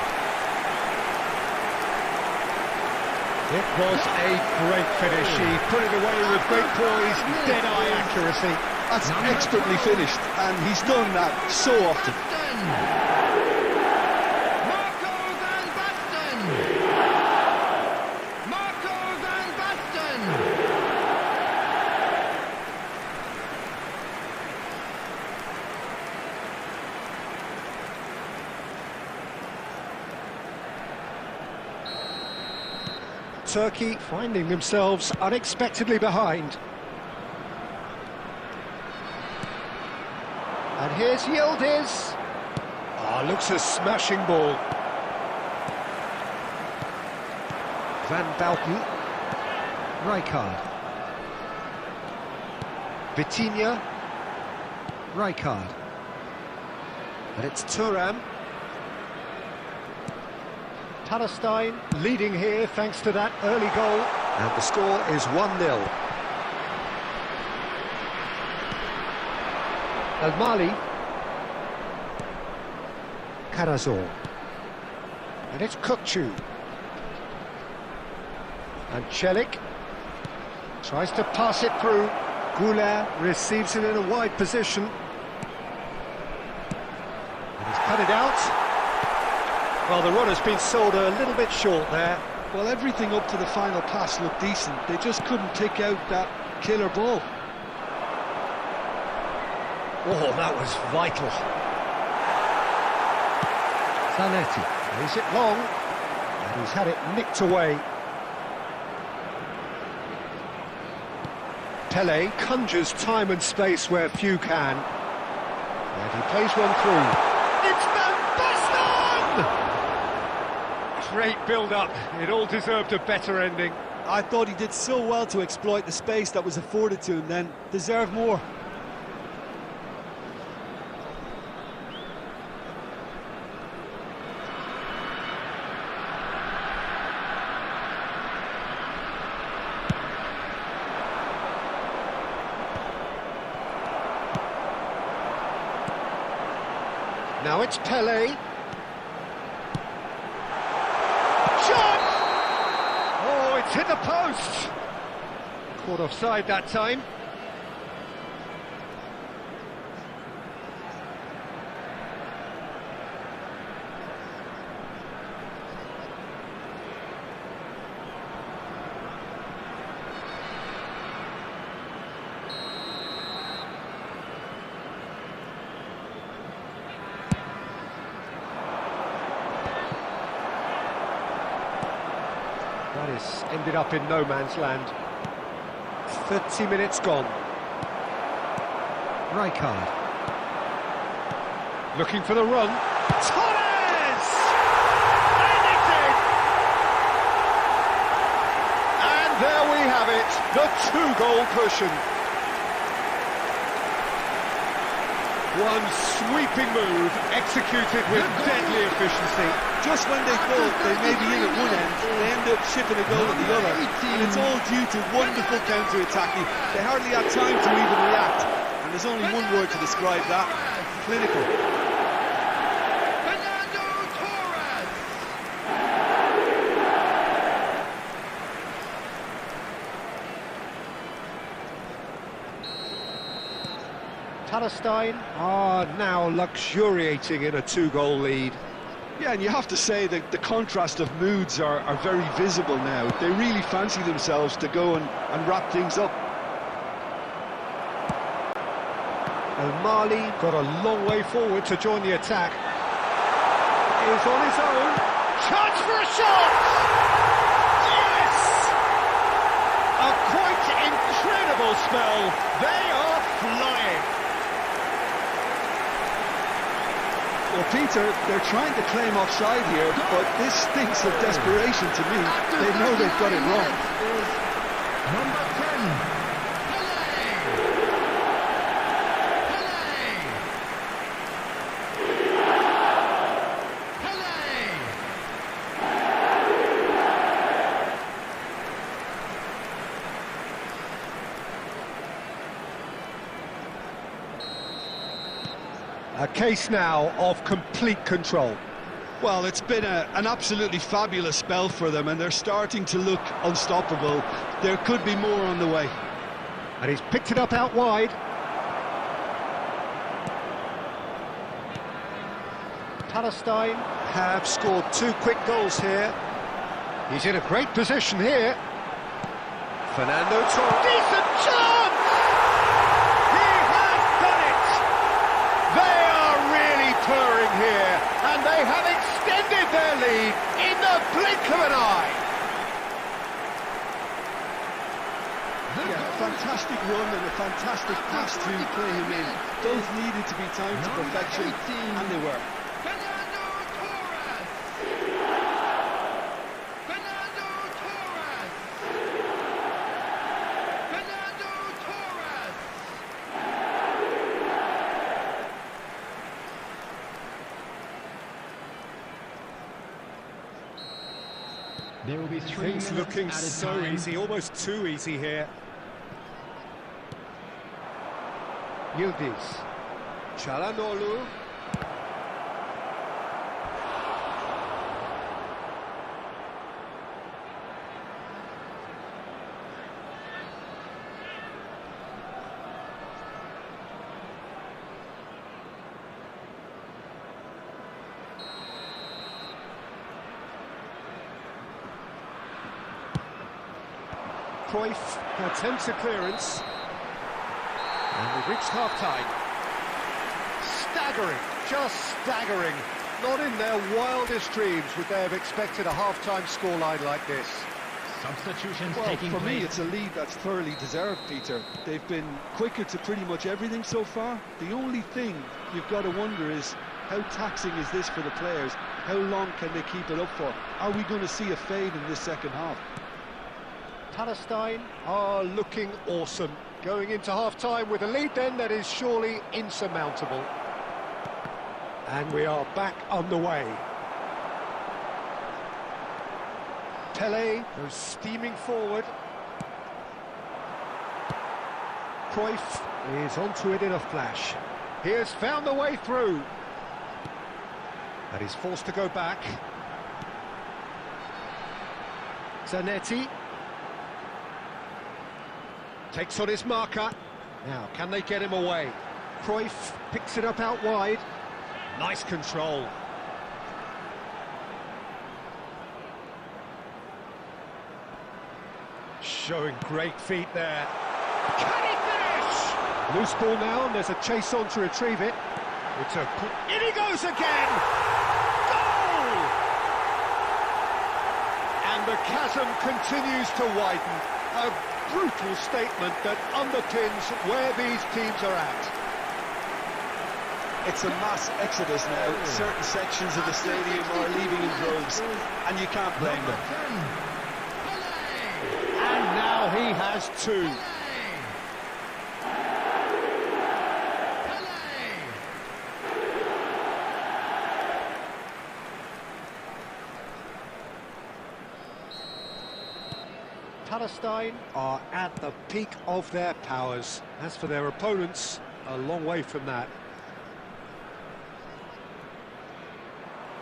Speaker 6: It was a great finish. He put it away with great poise, dead-eye accuracy.
Speaker 3: That's expertly finished, and he's done that so often.
Speaker 6: Turkey finding themselves unexpectedly behind. And here's Yildiz. Looks a smashing ball. Van Balken. Rijkaard. Vitinha. Rijkaard. And it's Thuram. Palestine leading here thanks to that early goal, and the score is 1-0. Al-Mali, Karazor, and it's Kukçu, and Çelik tries to pass it through. Goulart receives it in a wide position, and he's cut it out. Well, the run has been sold a little bit short there.
Speaker 3: Well, everything up to the final pass looked decent. They just couldn't pick out that killer ball.
Speaker 6: Oh, that was vital. Zanetti plays it long, and he's had it nicked away. Pele conjures time and space where few can. And he plays one through. It's Van Basten! Great build-up. It all deserved a better ending.
Speaker 3: I thought he did so well to exploit the space that was afforded to him then. Deserved more.
Speaker 6: Now it's Pele. Shot! Oh, it's hit the post! Caught offside that time. That has ended up in no man's land. 30 minutes gone. Rijkaard. Looking for the run. Torres! And it's in! And there we have it, the two-goal cushion. One sweeping move, executed with deadly efficiency.
Speaker 3: Just when they thought they may be in at one end, they end up shipping a goal at the other. And it's all due to wonderful counter-attacking. They hardly had time to even react. And there's only one word to describe that: clinical.
Speaker 6: Palestine are now luxuriating in a two-goal lead.
Speaker 3: Yeah, and you have to say that the contrast of moods are very visible now. They really fancy themselves to go and wrap things up.
Speaker 6: O'Malley got a long way forward to join the attack. Is on his own. Chance for a shot! Yes! A quite incredible spell. They are flying.
Speaker 3: Well, Peter, they're trying to claim offside here, but this stinks of desperation to me. They know they've got it wrong.
Speaker 5: Number 10,
Speaker 6: A case now of complete control.
Speaker 3: Well, it's been an absolutely fabulous spell for them, and they're starting to look unstoppable. There could be more on the way.
Speaker 6: And he's picked it up out wide. Palestine have scored 2 quick goals here. He's in a great position here. Fernando Torres. Decent chance! He has done it! They are really purring here, and they have extended their lead in the blink of an eye.
Speaker 3: Yeah, fantastic run and a fantastic pass to play him in. Both needed to be timed to perfection, and they were.
Speaker 5: There will be 3
Speaker 6: Things
Speaker 5: minutes
Speaker 6: looking
Speaker 5: at a
Speaker 6: so
Speaker 5: time.
Speaker 6: easy, almost too easy here. Yildiz. Çalhanoğlu. Cruyff attempts a clearance. And we've reached half-time. Staggering, just staggering. Not in their wildest dreams would they have expected a half-time scoreline like this.
Speaker 5: Substitutions
Speaker 3: Well,
Speaker 5: taking
Speaker 3: for
Speaker 5: place.
Speaker 3: me, it's a lead that's thoroughly deserved, Peter. They've been quicker to pretty much everything so far. The only thing you've got to wonder is, how taxing is this for the players? How long can they keep it up for? Are we going to see a fade in this second half?
Speaker 6: Palestine are looking awesome. Going into half-time with a lead then that is surely insurmountable. And we are back underway. Pele goes steaming forward. Cruyff is onto it in a flash. He has found the way through.
Speaker 2: And he's forced to go back. Zanetti. Takes on his marker. Now, can they get him away? Cruyff picks it up out wide. Nice control. Showing great feet there. Can he finish? Loose ball now, and there's a chase on to retrieve it. In he goes again! Goal! And the chasm continues to widen. A brutal statement that underpins where these teams are at.
Speaker 3: It's a mass exodus now. Certain sections of the stadium are leaving in droves, and you can't blame them.
Speaker 2: And now he has two. Palestine are at the peak of their powers. As for their opponents, a long way from that.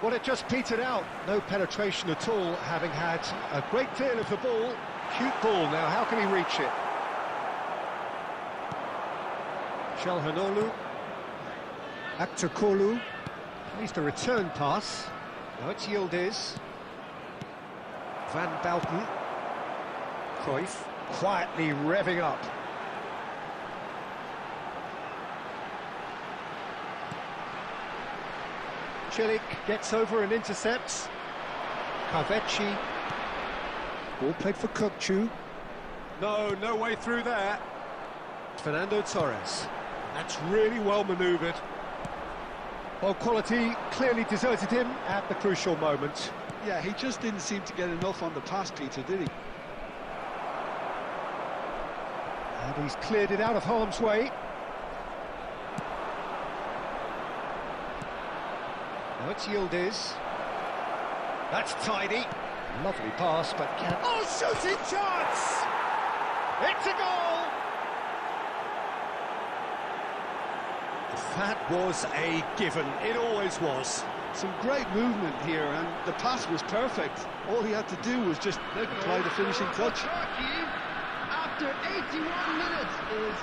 Speaker 2: Well, it just petered out. No penetration at all, having had a great deal of the ball. Cute ball now, how can he reach it? Shalhanoglu. Aktakolu. At least a return pass. Now it's Yildiz. Van Bouten. Cruyff quietly revving up. Chilik gets over and intercepts. Kavecci. Ball played for Kokchu. No way through there. Fernando Torres. That's really well manoeuvred. Well, quality clearly deserted him at the crucial moment.
Speaker 3: Yeah, he just didn't seem to get enough on the pass, Peter, did he?
Speaker 2: And he's cleared it out of harm's way. Now it's Yildiz. That's tidy. Lovely pass, but can... Oh, shooting chance! It's a goal! That was a given. It always was.
Speaker 3: Some great movement here, and the pass was perfect. All he had to do was just apply the finishing touch.
Speaker 5: After 81 minutes is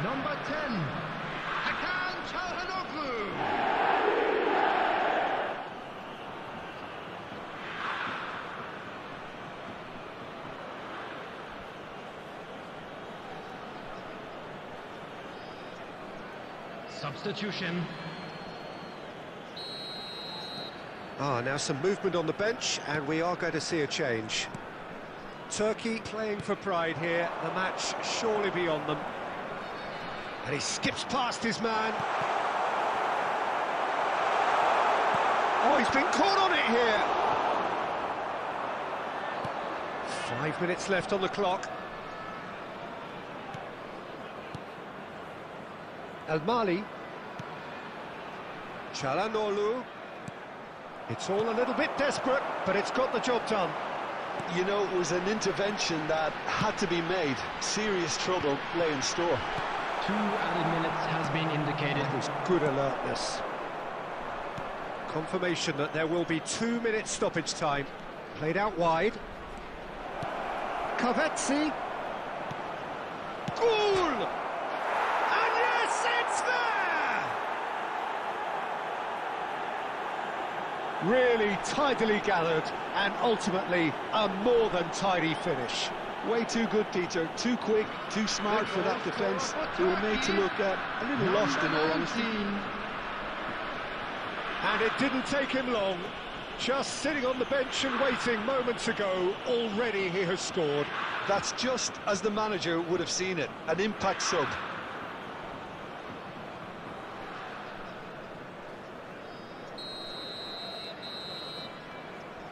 Speaker 5: number 10, Hakan Çalhanoğlu. Substitution.
Speaker 2: Now some movement on the bench, and we are going to see a change. Turkey playing for pride here, the match surely beyond them. And he skips past his man. Oh, he's been caught on it here. 5 minutes left on the clock. El Mali. Çalhanoğlu. It's all a little bit desperate, but it's got the job done.
Speaker 3: You know, it was an intervention that had to be made. Serious trouble lay in store.
Speaker 5: 2 added minutes has been indicated.
Speaker 2: It was good alertness. Confirmation that there will be 2 minutes stoppage time. Played out wide. Kavecci. Goal! And yes, it's there! Really tidily gathered, and ultimately a more than tidy finish.
Speaker 3: Way too good, Peter. Too quick, too smart for that defence. They were made to look a little lost, in all honesty.
Speaker 2: And it didn't take him long. Just sitting on the bench and waiting moments ago, already he has scored.
Speaker 3: That's just as the manager would have seen it. An impact sub.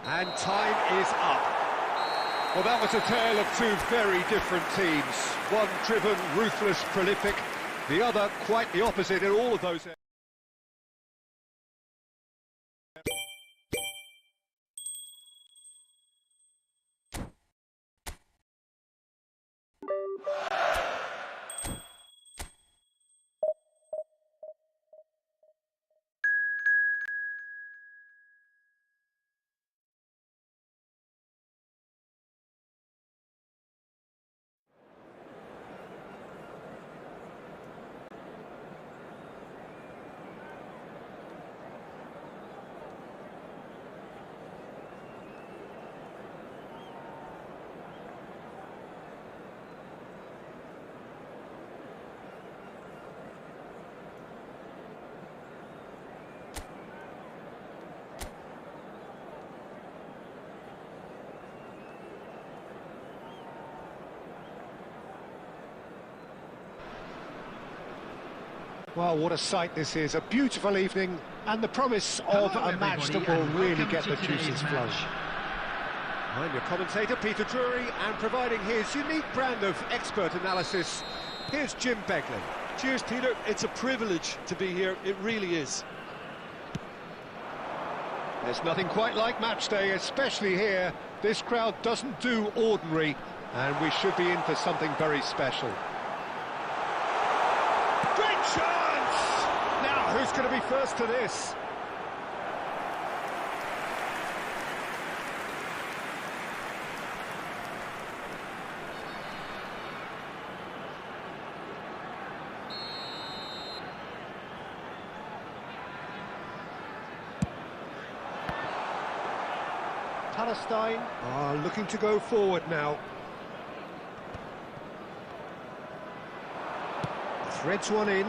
Speaker 2: And time is up. Well, that was a tale of two very different teams. One driven, ruthless, prolific. The other quite the opposite in all of those areas.
Speaker 6: Well, what a sight this is. A beautiful evening and the promise of a match that will really get the juices flowing. I'm your commentator, Peter Drury, and providing his unique brand of expert analysis, here's Jim Begley.
Speaker 3: Cheers, Peter. It's a privilege to be here. It really is.
Speaker 6: There's nothing quite like match day, especially here. This crowd doesn't do ordinary, and we should be in for something very special. Great chance! Now, who's going to be first to this? Palestine are looking to go forward now. Threads one in.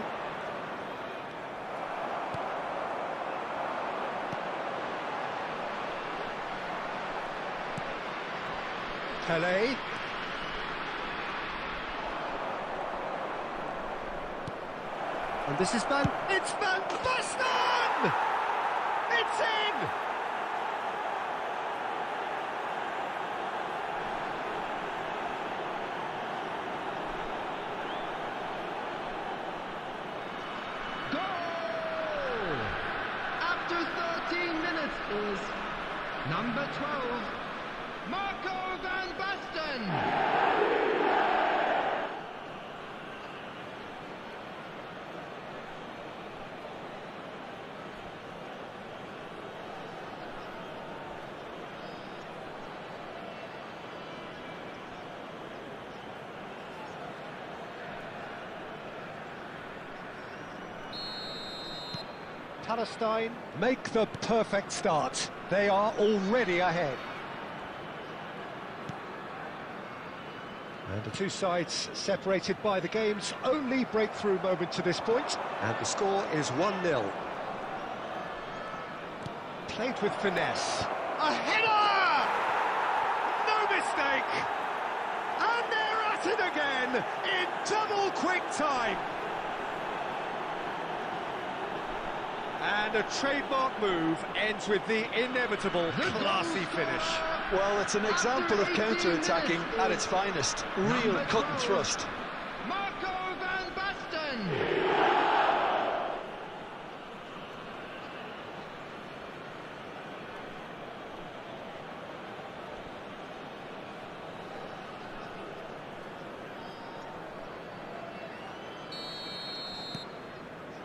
Speaker 6: Pele. And this is it's Van Basten! It's in!
Speaker 5: Is number 12, Marco Van Basten.
Speaker 6: Palestine make the perfect start. They are already ahead. And the two sides separated by the game's only breakthrough moment to this point. And the score is 1-0. Played with finesse. A header! No mistake! And they're at it again in double quick time. And a trademark move ends with the inevitable classy finish.
Speaker 3: Well, it's an example of counter-attacking at its finest. Real cut and thrust.
Speaker 5: Marco Van Basten.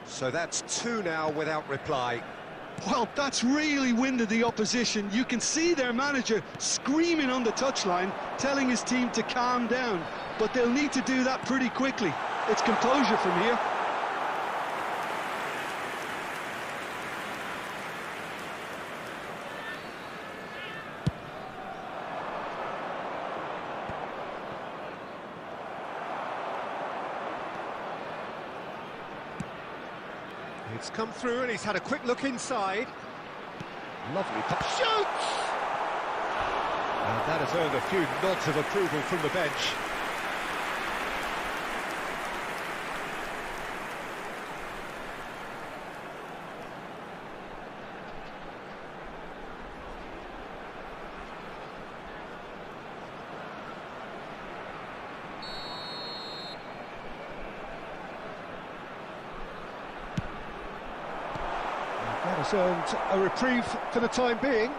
Speaker 6: So that's two now without reply.
Speaker 3: Well, that's really winded the opposition. You can see their manager screaming on the touchline, telling his team to calm down. But they'll need to do that pretty quickly. It's composure from here.
Speaker 6: It's come through and he's had a quick look inside. Lovely pop. Shoots! And that has earned a few nods of approval from the bench. That has earned a reprieve for the time being.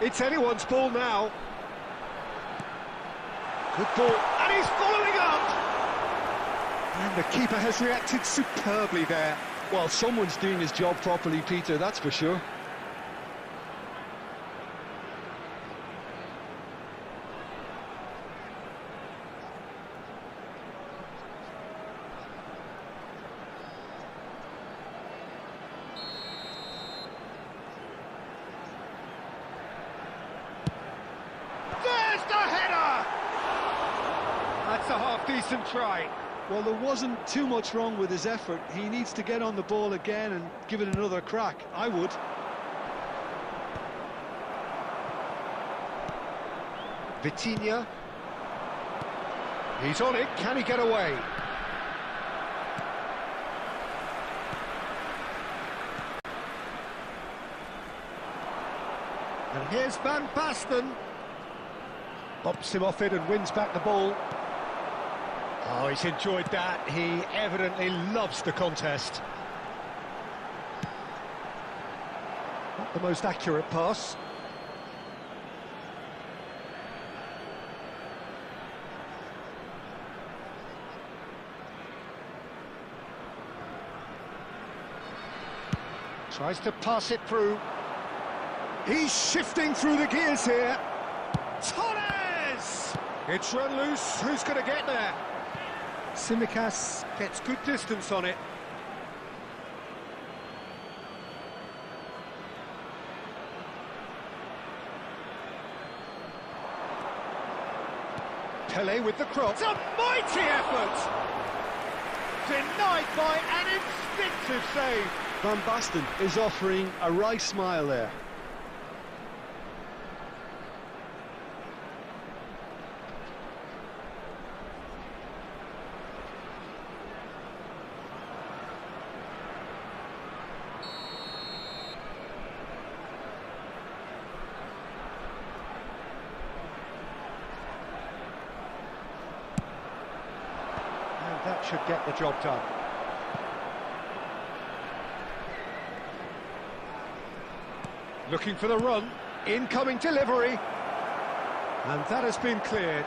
Speaker 6: It's anyone's ball now. Good ball, and he's following up! And the keeper has reacted superbly there.
Speaker 3: Well, someone's doing his job properly, Peter, that's for sure.
Speaker 6: That's a half-decent try.
Speaker 3: Well, there wasn't too much wrong with his effort. He needs to get on the ball again and give it another crack. I would.
Speaker 6: Vitinha. He's on it. Can he get away?
Speaker 2: And here's Van Basten. Bops him off it and wins back the ball. Oh, he's enjoyed that. He evidently loves the contest. Not the most accurate pass. Tries to pass it through. He's shifting through the gears here. Torres! It's run loose. Who's going to get there? Simicas gets good distance on it. Pele with the cross. It's a mighty effort! Denied by an instinctive save.
Speaker 3: Van Basten is offering a wry smile there.
Speaker 2: And that should get the job done. Looking for the run, incoming delivery, and that has been cleared.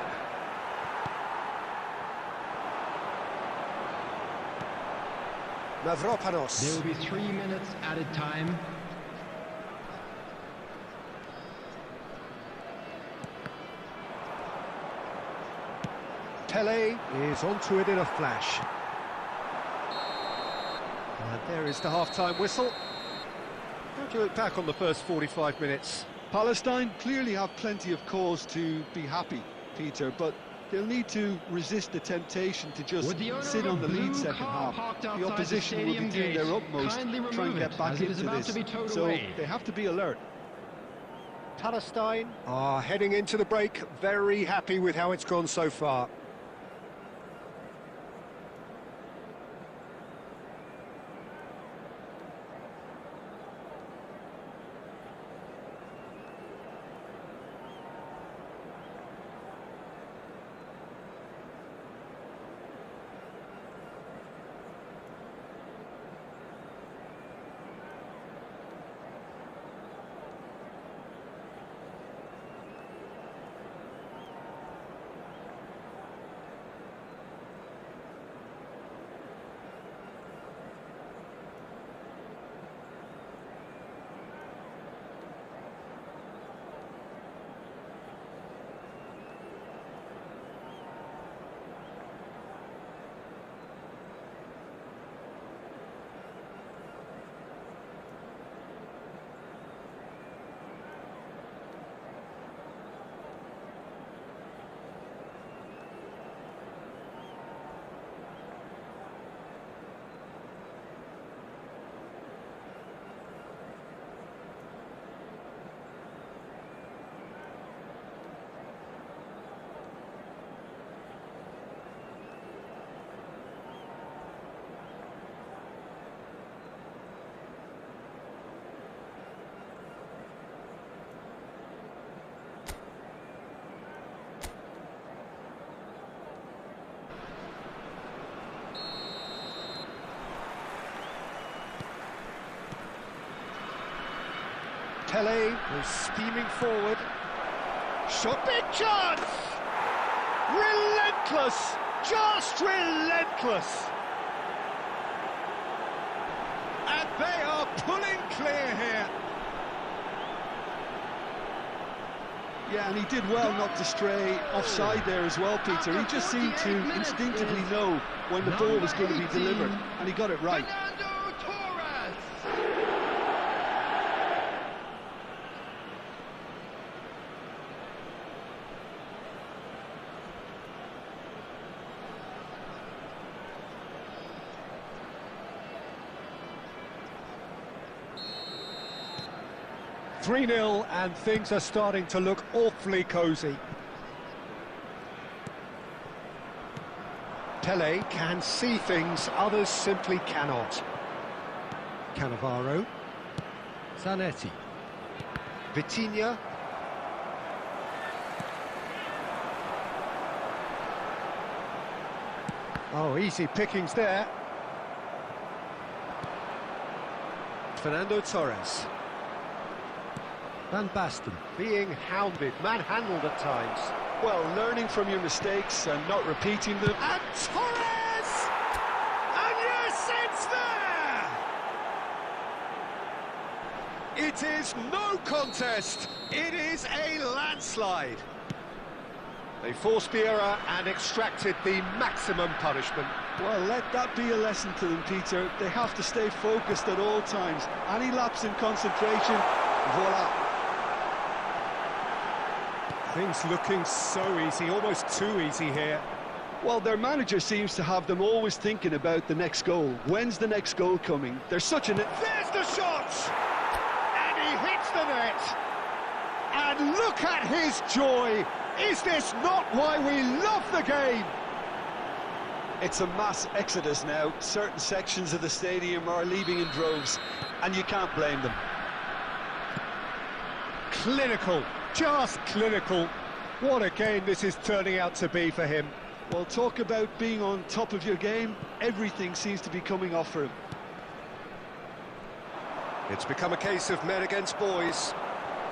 Speaker 2: Mavropanos.
Speaker 5: There will be 3 minutes added time.
Speaker 2: Pele is onto it in a flash. And there is the half-time whistle. How do you look back on the first 45 minutes?
Speaker 3: Palestine clearly have plenty of cause to be happy, Peter, but they'll need to resist the temptation to just sit on the lead second half. The opposition will be doing their utmost to try and get back into this, so they have to be alert.
Speaker 2: Palestine are heading into the break, very happy with how it's gone so far. Pele was steaming forward. Shot, big chance! Relentless! Just relentless! And they are pulling clear here.
Speaker 3: Yeah, and he did well not to stray offside there as well, Peter. He just seemed to instinctively know when the ball was going to be delivered, and he got it right.
Speaker 2: Torres. 3-0 and things are starting to look awfully cosy. Pele can see things others simply cannot. Cannavaro. Zanetti.
Speaker 6: Vitinha. Oh, easy pickings there. Fernando Torres. Van Basten being hounded, manhandled at times.
Speaker 3: Well, learning from your mistakes and not repeating them.
Speaker 6: And Torres! And yes, it's there! It is no contest. It is a landslide. They forced the error and extracted the maximum punishment.
Speaker 3: Well, let that be a lesson to them, Peter. They have to stay focused at all times. Any lapse in concentration, voila.
Speaker 6: Things looking so easy, almost too easy here.
Speaker 3: Well, their manager seems to have them always thinking about the next goal. When's the next goal coming? There's such an...
Speaker 6: There's the shot! And he hits the net! And look at his joy! Is this not why we love the game?
Speaker 3: It's a mass exodus now. Certain sections of the stadium are leaving in droves, and you can't blame them.
Speaker 6: Clinical, just clinical. What a game this is turning out to be for him.
Speaker 3: Well, talk about being on top of your game. Everything seems to be coming off for him.
Speaker 6: It's become a case of men against boys.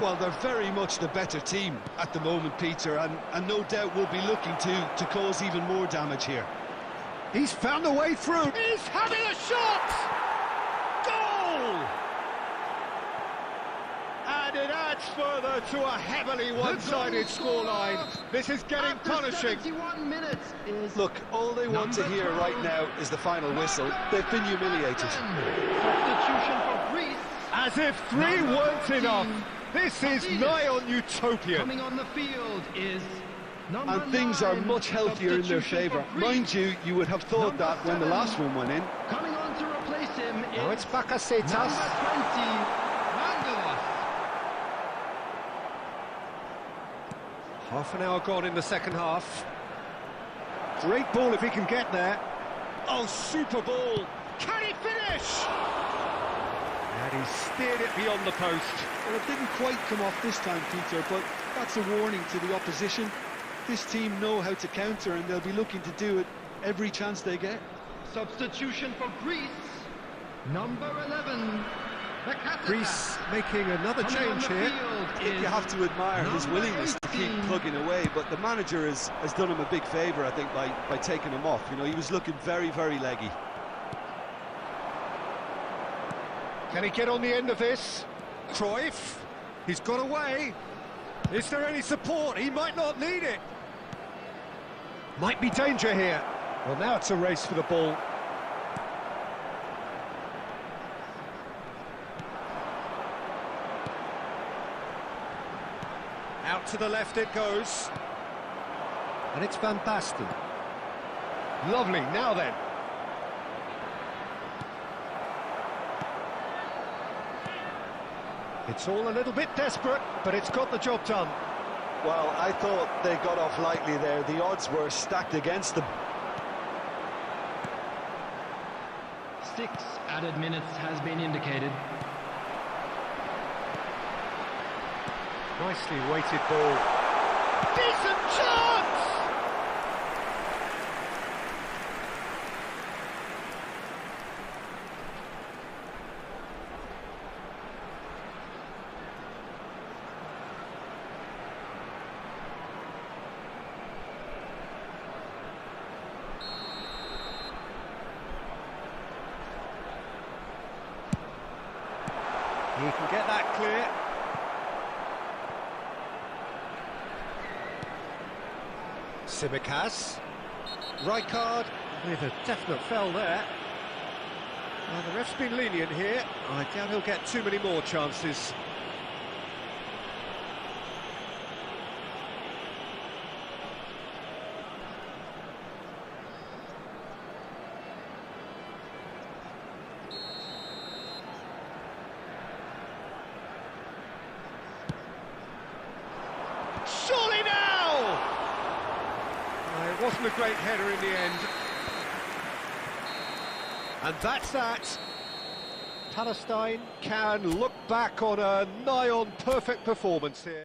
Speaker 3: Well, they're very much the better team at the moment, Peter, and no doubt will be looking to cause even more damage here.
Speaker 6: He's found a way through. He's having a shot! Goal! And it adds further to a heavily one-sided scoreline. This is getting punishing.
Speaker 5: 71 minutes is...
Speaker 3: Look, all they want to hear right now is the final whistle. They've been humiliated.
Speaker 5: Substitution for Greece.
Speaker 6: As if three weren't enough. This is nigh on utopia.
Speaker 5: Coming on the field is number
Speaker 3: And things are
Speaker 5: 9,
Speaker 3: much healthier in their
Speaker 5: substitution
Speaker 3: favour.
Speaker 5: for Greece.
Speaker 3: Mind you, you would have thought
Speaker 5: Number
Speaker 3: that when the
Speaker 5: 7.
Speaker 3: last one went in.
Speaker 5: Coming on to replace him
Speaker 6: Now
Speaker 5: is
Speaker 6: it's Bakasetas.
Speaker 5: number 20, Rangelos.
Speaker 6: Half an hour gone in the second half. Great ball if he can get there. Oh, super ball. Can he finish? And he steered it beyond the post.
Speaker 3: Well, it didn't quite come off this time, Peter, but that's a warning to the opposition. This team know how to counter, and they'll be looking to do it every chance they get.
Speaker 5: Substitution for Greece, number 11, Bakasetas.
Speaker 6: Greece making another
Speaker 5: Coming on
Speaker 6: change
Speaker 5: the
Speaker 6: here.
Speaker 5: field
Speaker 3: You
Speaker 5: is
Speaker 3: have to admire his
Speaker 5: number
Speaker 3: willingness to keep
Speaker 5: 18.
Speaker 3: plugging away, but the manager has done him a big favour, I think, by taking him off. You know, he was looking very, very leggy.
Speaker 6: Can he get on the end of this? Cruyff, he's got away. Is there any support? He might not need it. Might be danger here. Well, now it's a race for the ball. Out to the left it goes. And it's Van Basten. Lovely, now then. It's all a little bit desperate, but it's got the job done.
Speaker 3: Well, I thought they got off lightly there. The odds were stacked against them.
Speaker 5: 6 added minutes has been indicated.
Speaker 6: Nicely weighted ball. Decent chance! He can get that clear. Simicas. Rijkaard with a definite foul there. Well, the ref's been lenient here. I doubt he'll get too many more chances. Surely now! It wasn't a great header in the end. And that's that.
Speaker 2: Palestine can look back on a nigh-on perfect performance here.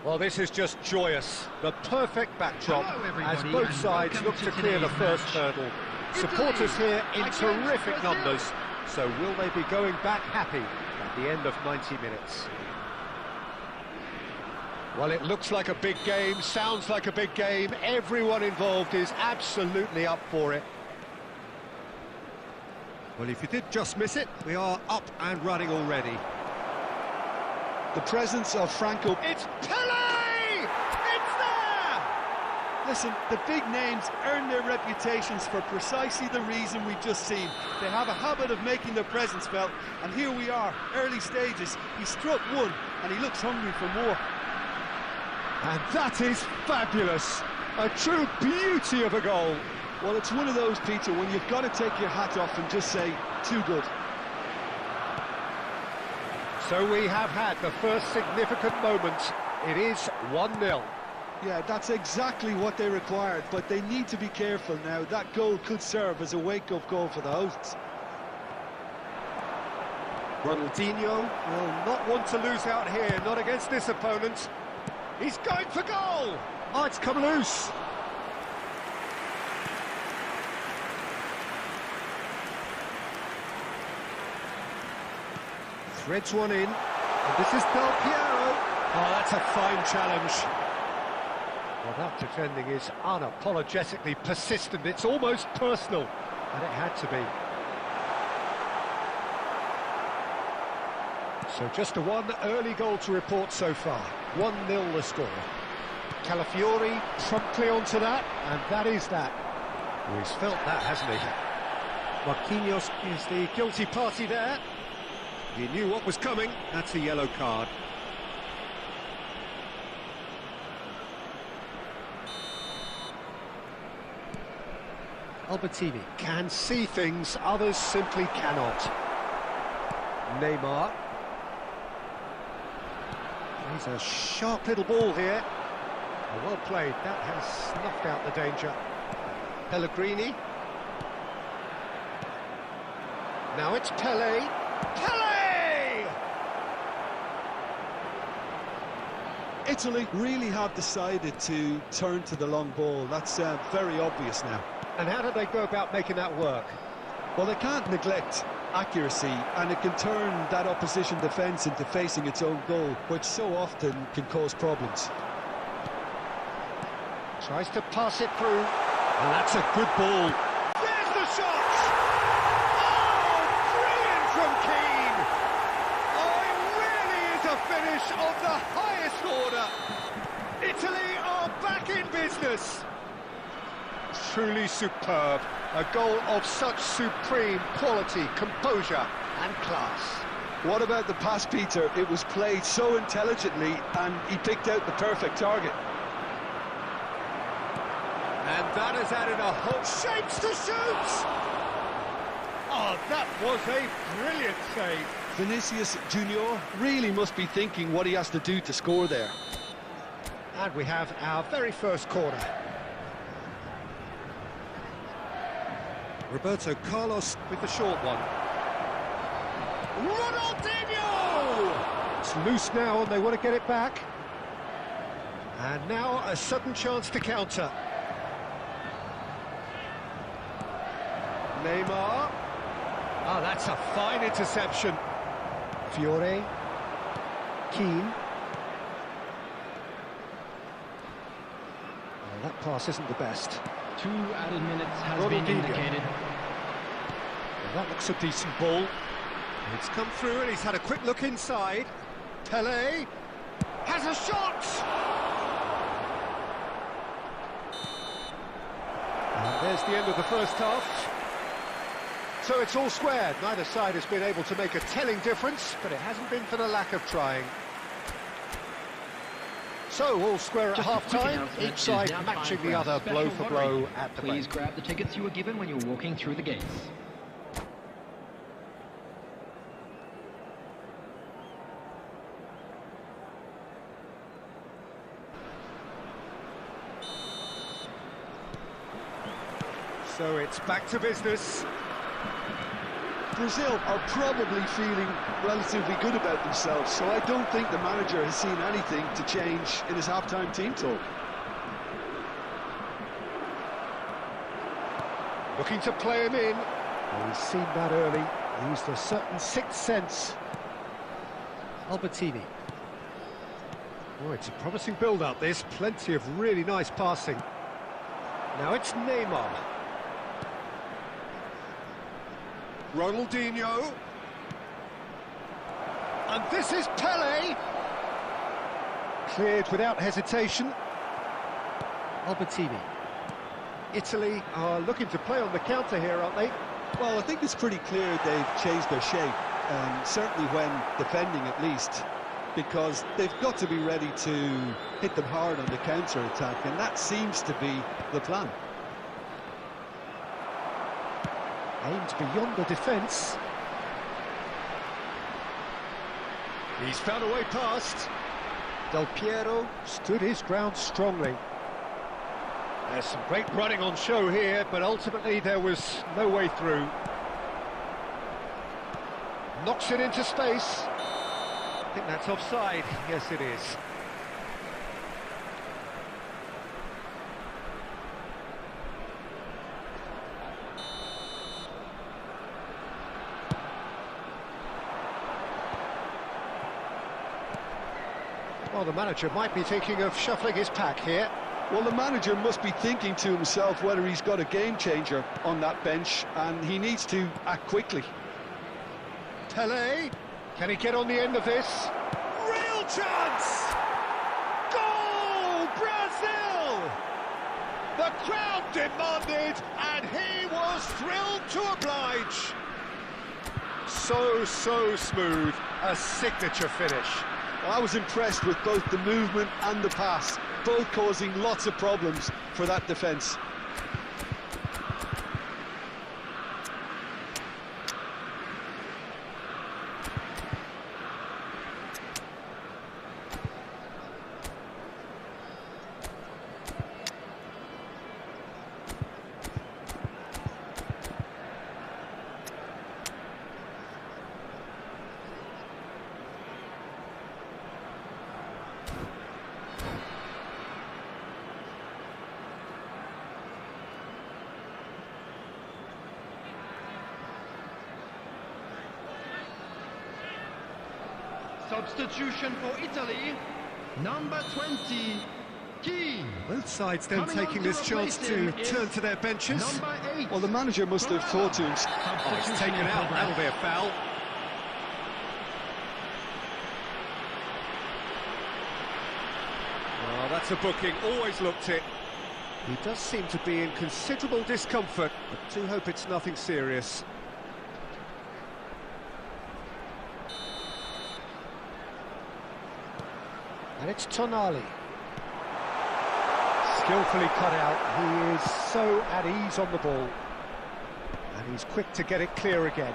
Speaker 6: Well, this is just joyous. The perfect backdrop as both sides look to clear the first hurdle. Supporters here in terrific numbers. So will they be going back happy at the end of 90 minutes? Well, it looks like a big game, sounds like a big game. Everyone involved is absolutely up for it. Well, if you did just miss it, we are up and running already.
Speaker 3: The presence of Franco.
Speaker 6: It's Pele! It's there!
Speaker 3: Listen, the big names earn their reputations for precisely the reason we've just seen. They have a habit of making their presence felt, and here we are, early stages. He struck one, and he looks hungry for more.
Speaker 6: And that is fabulous! A true beauty of a goal.
Speaker 3: Well, it's one of those, Peter, when you've got to take your hat off and just say, too good.
Speaker 6: So we have had the first significant moment. It is 1-0.
Speaker 3: Yeah, that's exactly what they required, but they need to be careful now. That goal could serve as a wake-up goal for the hosts.
Speaker 6: Ronaldinho will not want to lose out here, not against this opponent. He's going for goal! Oh, it's come loose. Threads one in, and this is Del Piero. Oh, that's a fine challenge. Well, that defending is unapologetically persistent. It's almost personal, and it had to be. So just a one early goal to report so far. 1-0 the score. Calafiori promptly onto that, and that is that. Well, he's felt that, hasn't he? Marquinhos is the guilty party there. He knew what was coming. That's a yellow card. Albertini can see things others simply cannot. Neymar. He's a sharp little ball here. Oh, well played. That has snuffed out the danger. Pellegrini. Now it's Pele. Pele!
Speaker 3: Italy really have decided to turn to the long ball. That's very obvious now.
Speaker 6: And how do they go about making that work?
Speaker 3: Well, they can't neglect accuracy, and it can turn that opposition defence into facing its own goal, which so often can cause problems.
Speaker 6: Tries to pass it through, and that's a good ball. There's the shot! Oh, brilliant from Keane! Oh, it really is a finish of the highest order. Italy are back in business. Truly superb. A goal of such supreme quality, composure and class.
Speaker 3: What about the pass, Peter? It was played so intelligently, and he picked out the perfect target.
Speaker 6: And that has added a whole shapes to shoot! Oh, that was a brilliant save.
Speaker 3: Vinicius Junior really must be thinking what he has to do to score there.
Speaker 6: And we have our very first corner. Roberto Carlos with the short one. Ronaldinho! It's loose now and they want to get it back. And now a sudden chance to counter. Neymar. Oh, that's a fine interception. Fiore. Keane. Oh, that pass isn't the best.
Speaker 5: 2 added minutes has been indicated.
Speaker 6: Well, that looks a decent ball. It's come through and he's had a quick look inside. Pele has a shot! And there's the end of the first half. So it's all squared. Neither side has been able to make a telling difference, but it hasn't been for the lack of trying. So all square at half-time, each side matching the other blow for blow at the
Speaker 5: Please
Speaker 6: break.
Speaker 5: grab the tickets you were given when you were walking through the gates.
Speaker 6: So it's back to business.
Speaker 3: Brazil are probably feeling relatively good about themselves, so I don't think the manager has seen anything to change in his half-time team talk.
Speaker 2: Looking to play him in. Oh, he's seen that early. Used a certain sixth sense. Albertini. Oh, it's a promising build-up, this. Plenty of really nice passing. Now it's Neymar. Ronaldinho. And this is Pele. Cleared without hesitation. Albertini. Italy are looking to play on the counter here, aren't they?
Speaker 3: Well, I think it's pretty clear they've changed their shape, certainly when defending at least, because they've got to be ready to hit them hard on the counter-attack, and that seems to be the plan.
Speaker 2: Aimed beyond the defence. He's found a way past. Del Piero stood his ground strongly. There's some great running on show here, but ultimately there was no way through. Knocks it into space. I think that's offside. Yes, it is. Well, the manager might be thinking of shuffling his pack here.
Speaker 3: Well, the manager must be thinking to himself whether he's got a game-changer on that bench, and he needs to act quickly.
Speaker 2: Pele, can he get on the end of this? Real chance! Goal, Brazil! The crowd demanded, and he was thrilled to oblige. So smooth, a signature finish.
Speaker 3: I was impressed with both the movement and the pass, both causing lots of problems for that defence.
Speaker 5: Substitution for Italy, number 20, Key.
Speaker 2: Both sides then taking this chance to turn to their benches.
Speaker 5: Number 8.
Speaker 3: Well, the manager must have thought to himself,
Speaker 2: Oh, it's taken out, that'll be a foul. Oh, that's a booking, always looked it. He does seem to be in considerable discomfort, but do hope it's nothing serious. And it's Tonali. Skillfully cut out, he is so at ease on the ball. And he's quick to get it clear again.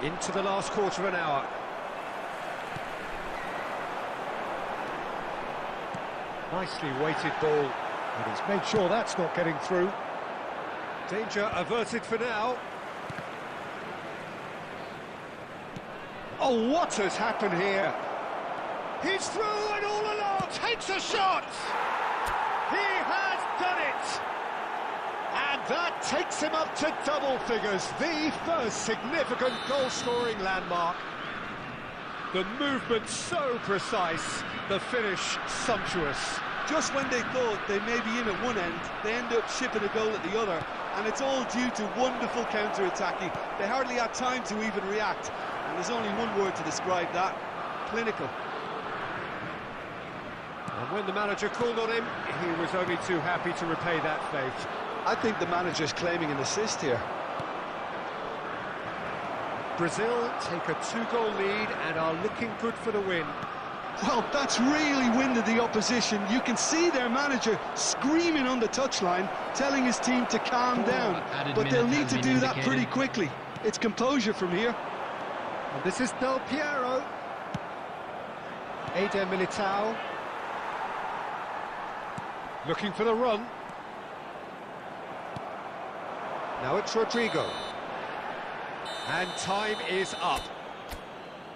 Speaker 2: Into the last quarter of an hour. Nicely weighted ball, but he's made sure that's not getting through. Danger averted for now. Oh, what has happened here? He's through and all alone, takes a shot! He has done it! And that takes him up to double figures, the first significant goal-scoring landmark. The movement so precise, the finish sumptuous.
Speaker 3: just when they thought they may be in at one end, they end up shipping a goal at the other, and it's all due to wonderful counter-attacking. They hardly had time to even react, and there's only one word to describe that: clinical.
Speaker 2: And when the manager called on him, he was only too happy to repay that faith.
Speaker 3: I think the manager's claiming an assist here.
Speaker 2: Brazil take a 2-goal lead and are looking good for the win.
Speaker 3: Well, that's really winded the opposition. You can see their manager screaming on the touchline, telling his team to calm down. But they'll need to do that pretty quickly. It's composure from here.
Speaker 2: And this is Del Piero. Eder Militao. Looking for the run. Now it's Rodrigo. And time is up.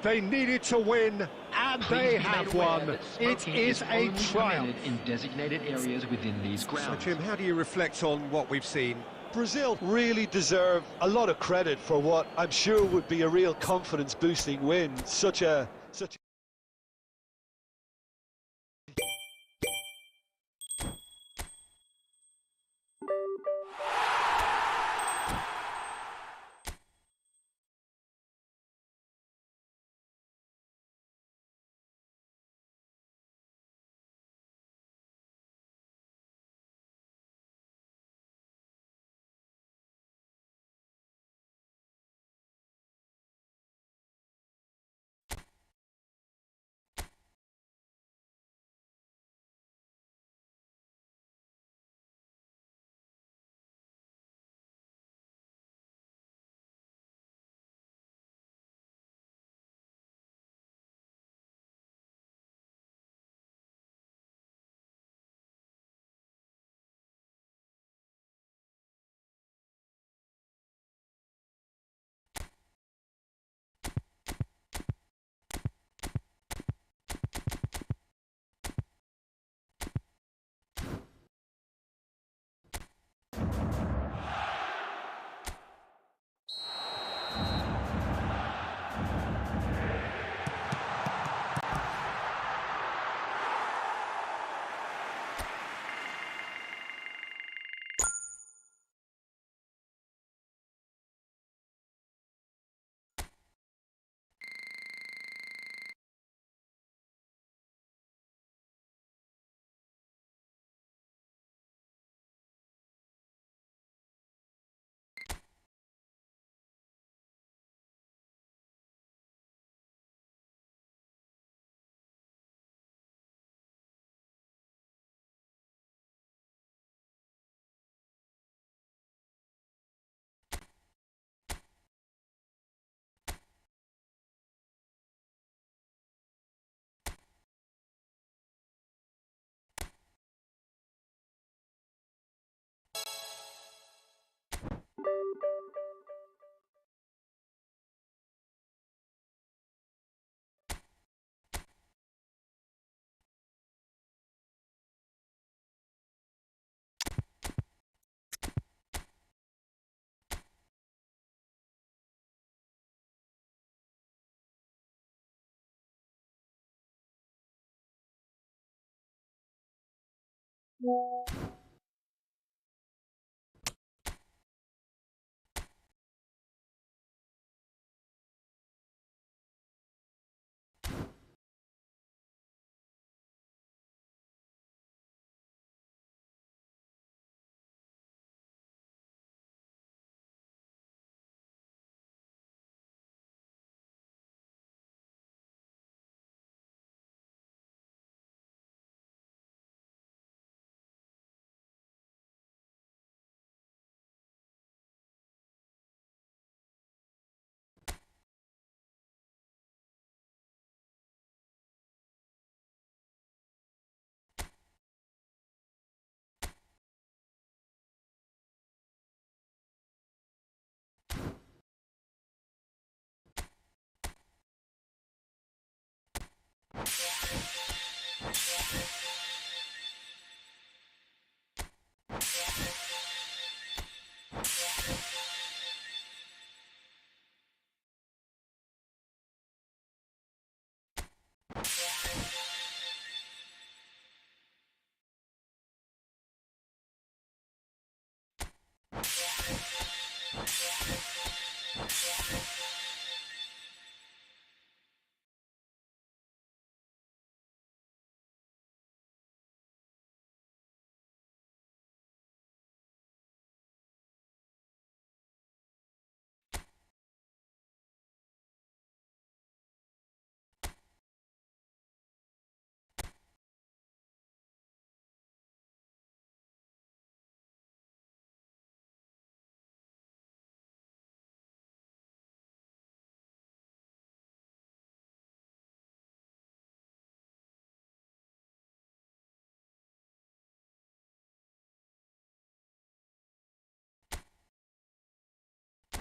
Speaker 2: They needed to win, and they have won. It is a triumph.
Speaker 5: In designated areas within these
Speaker 2: So,
Speaker 5: grounds.
Speaker 2: Jim, how do you reflect on what we've seen?
Speaker 3: Brazil really deserve a lot of credit for what I'm sure would be a real confidence-boosting win. Such a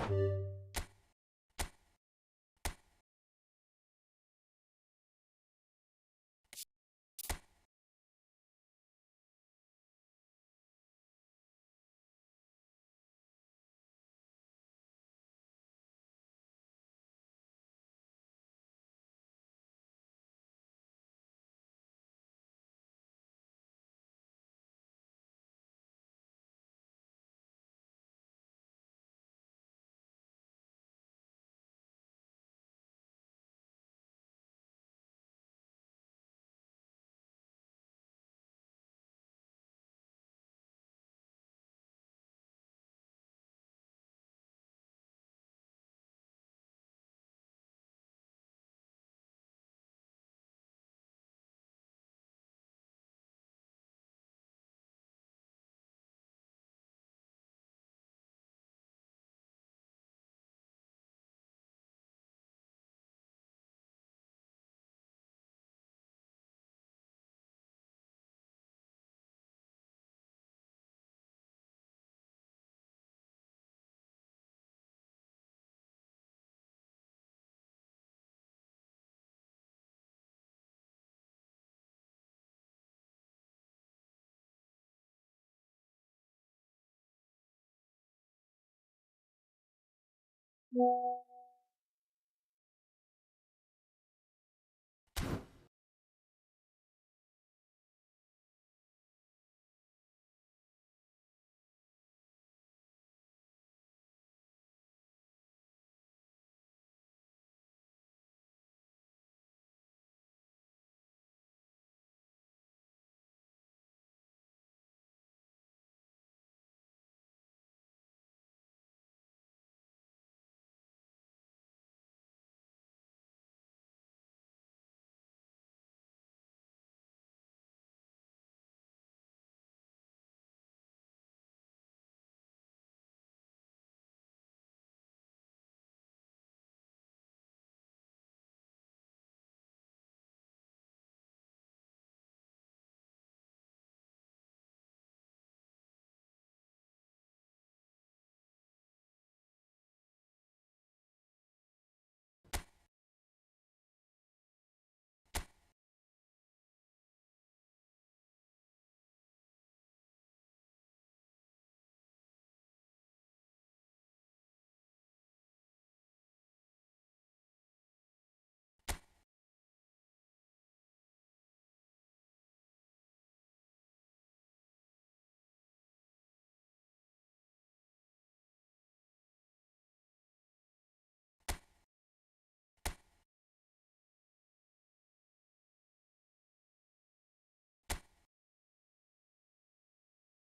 Speaker 8: Yeah.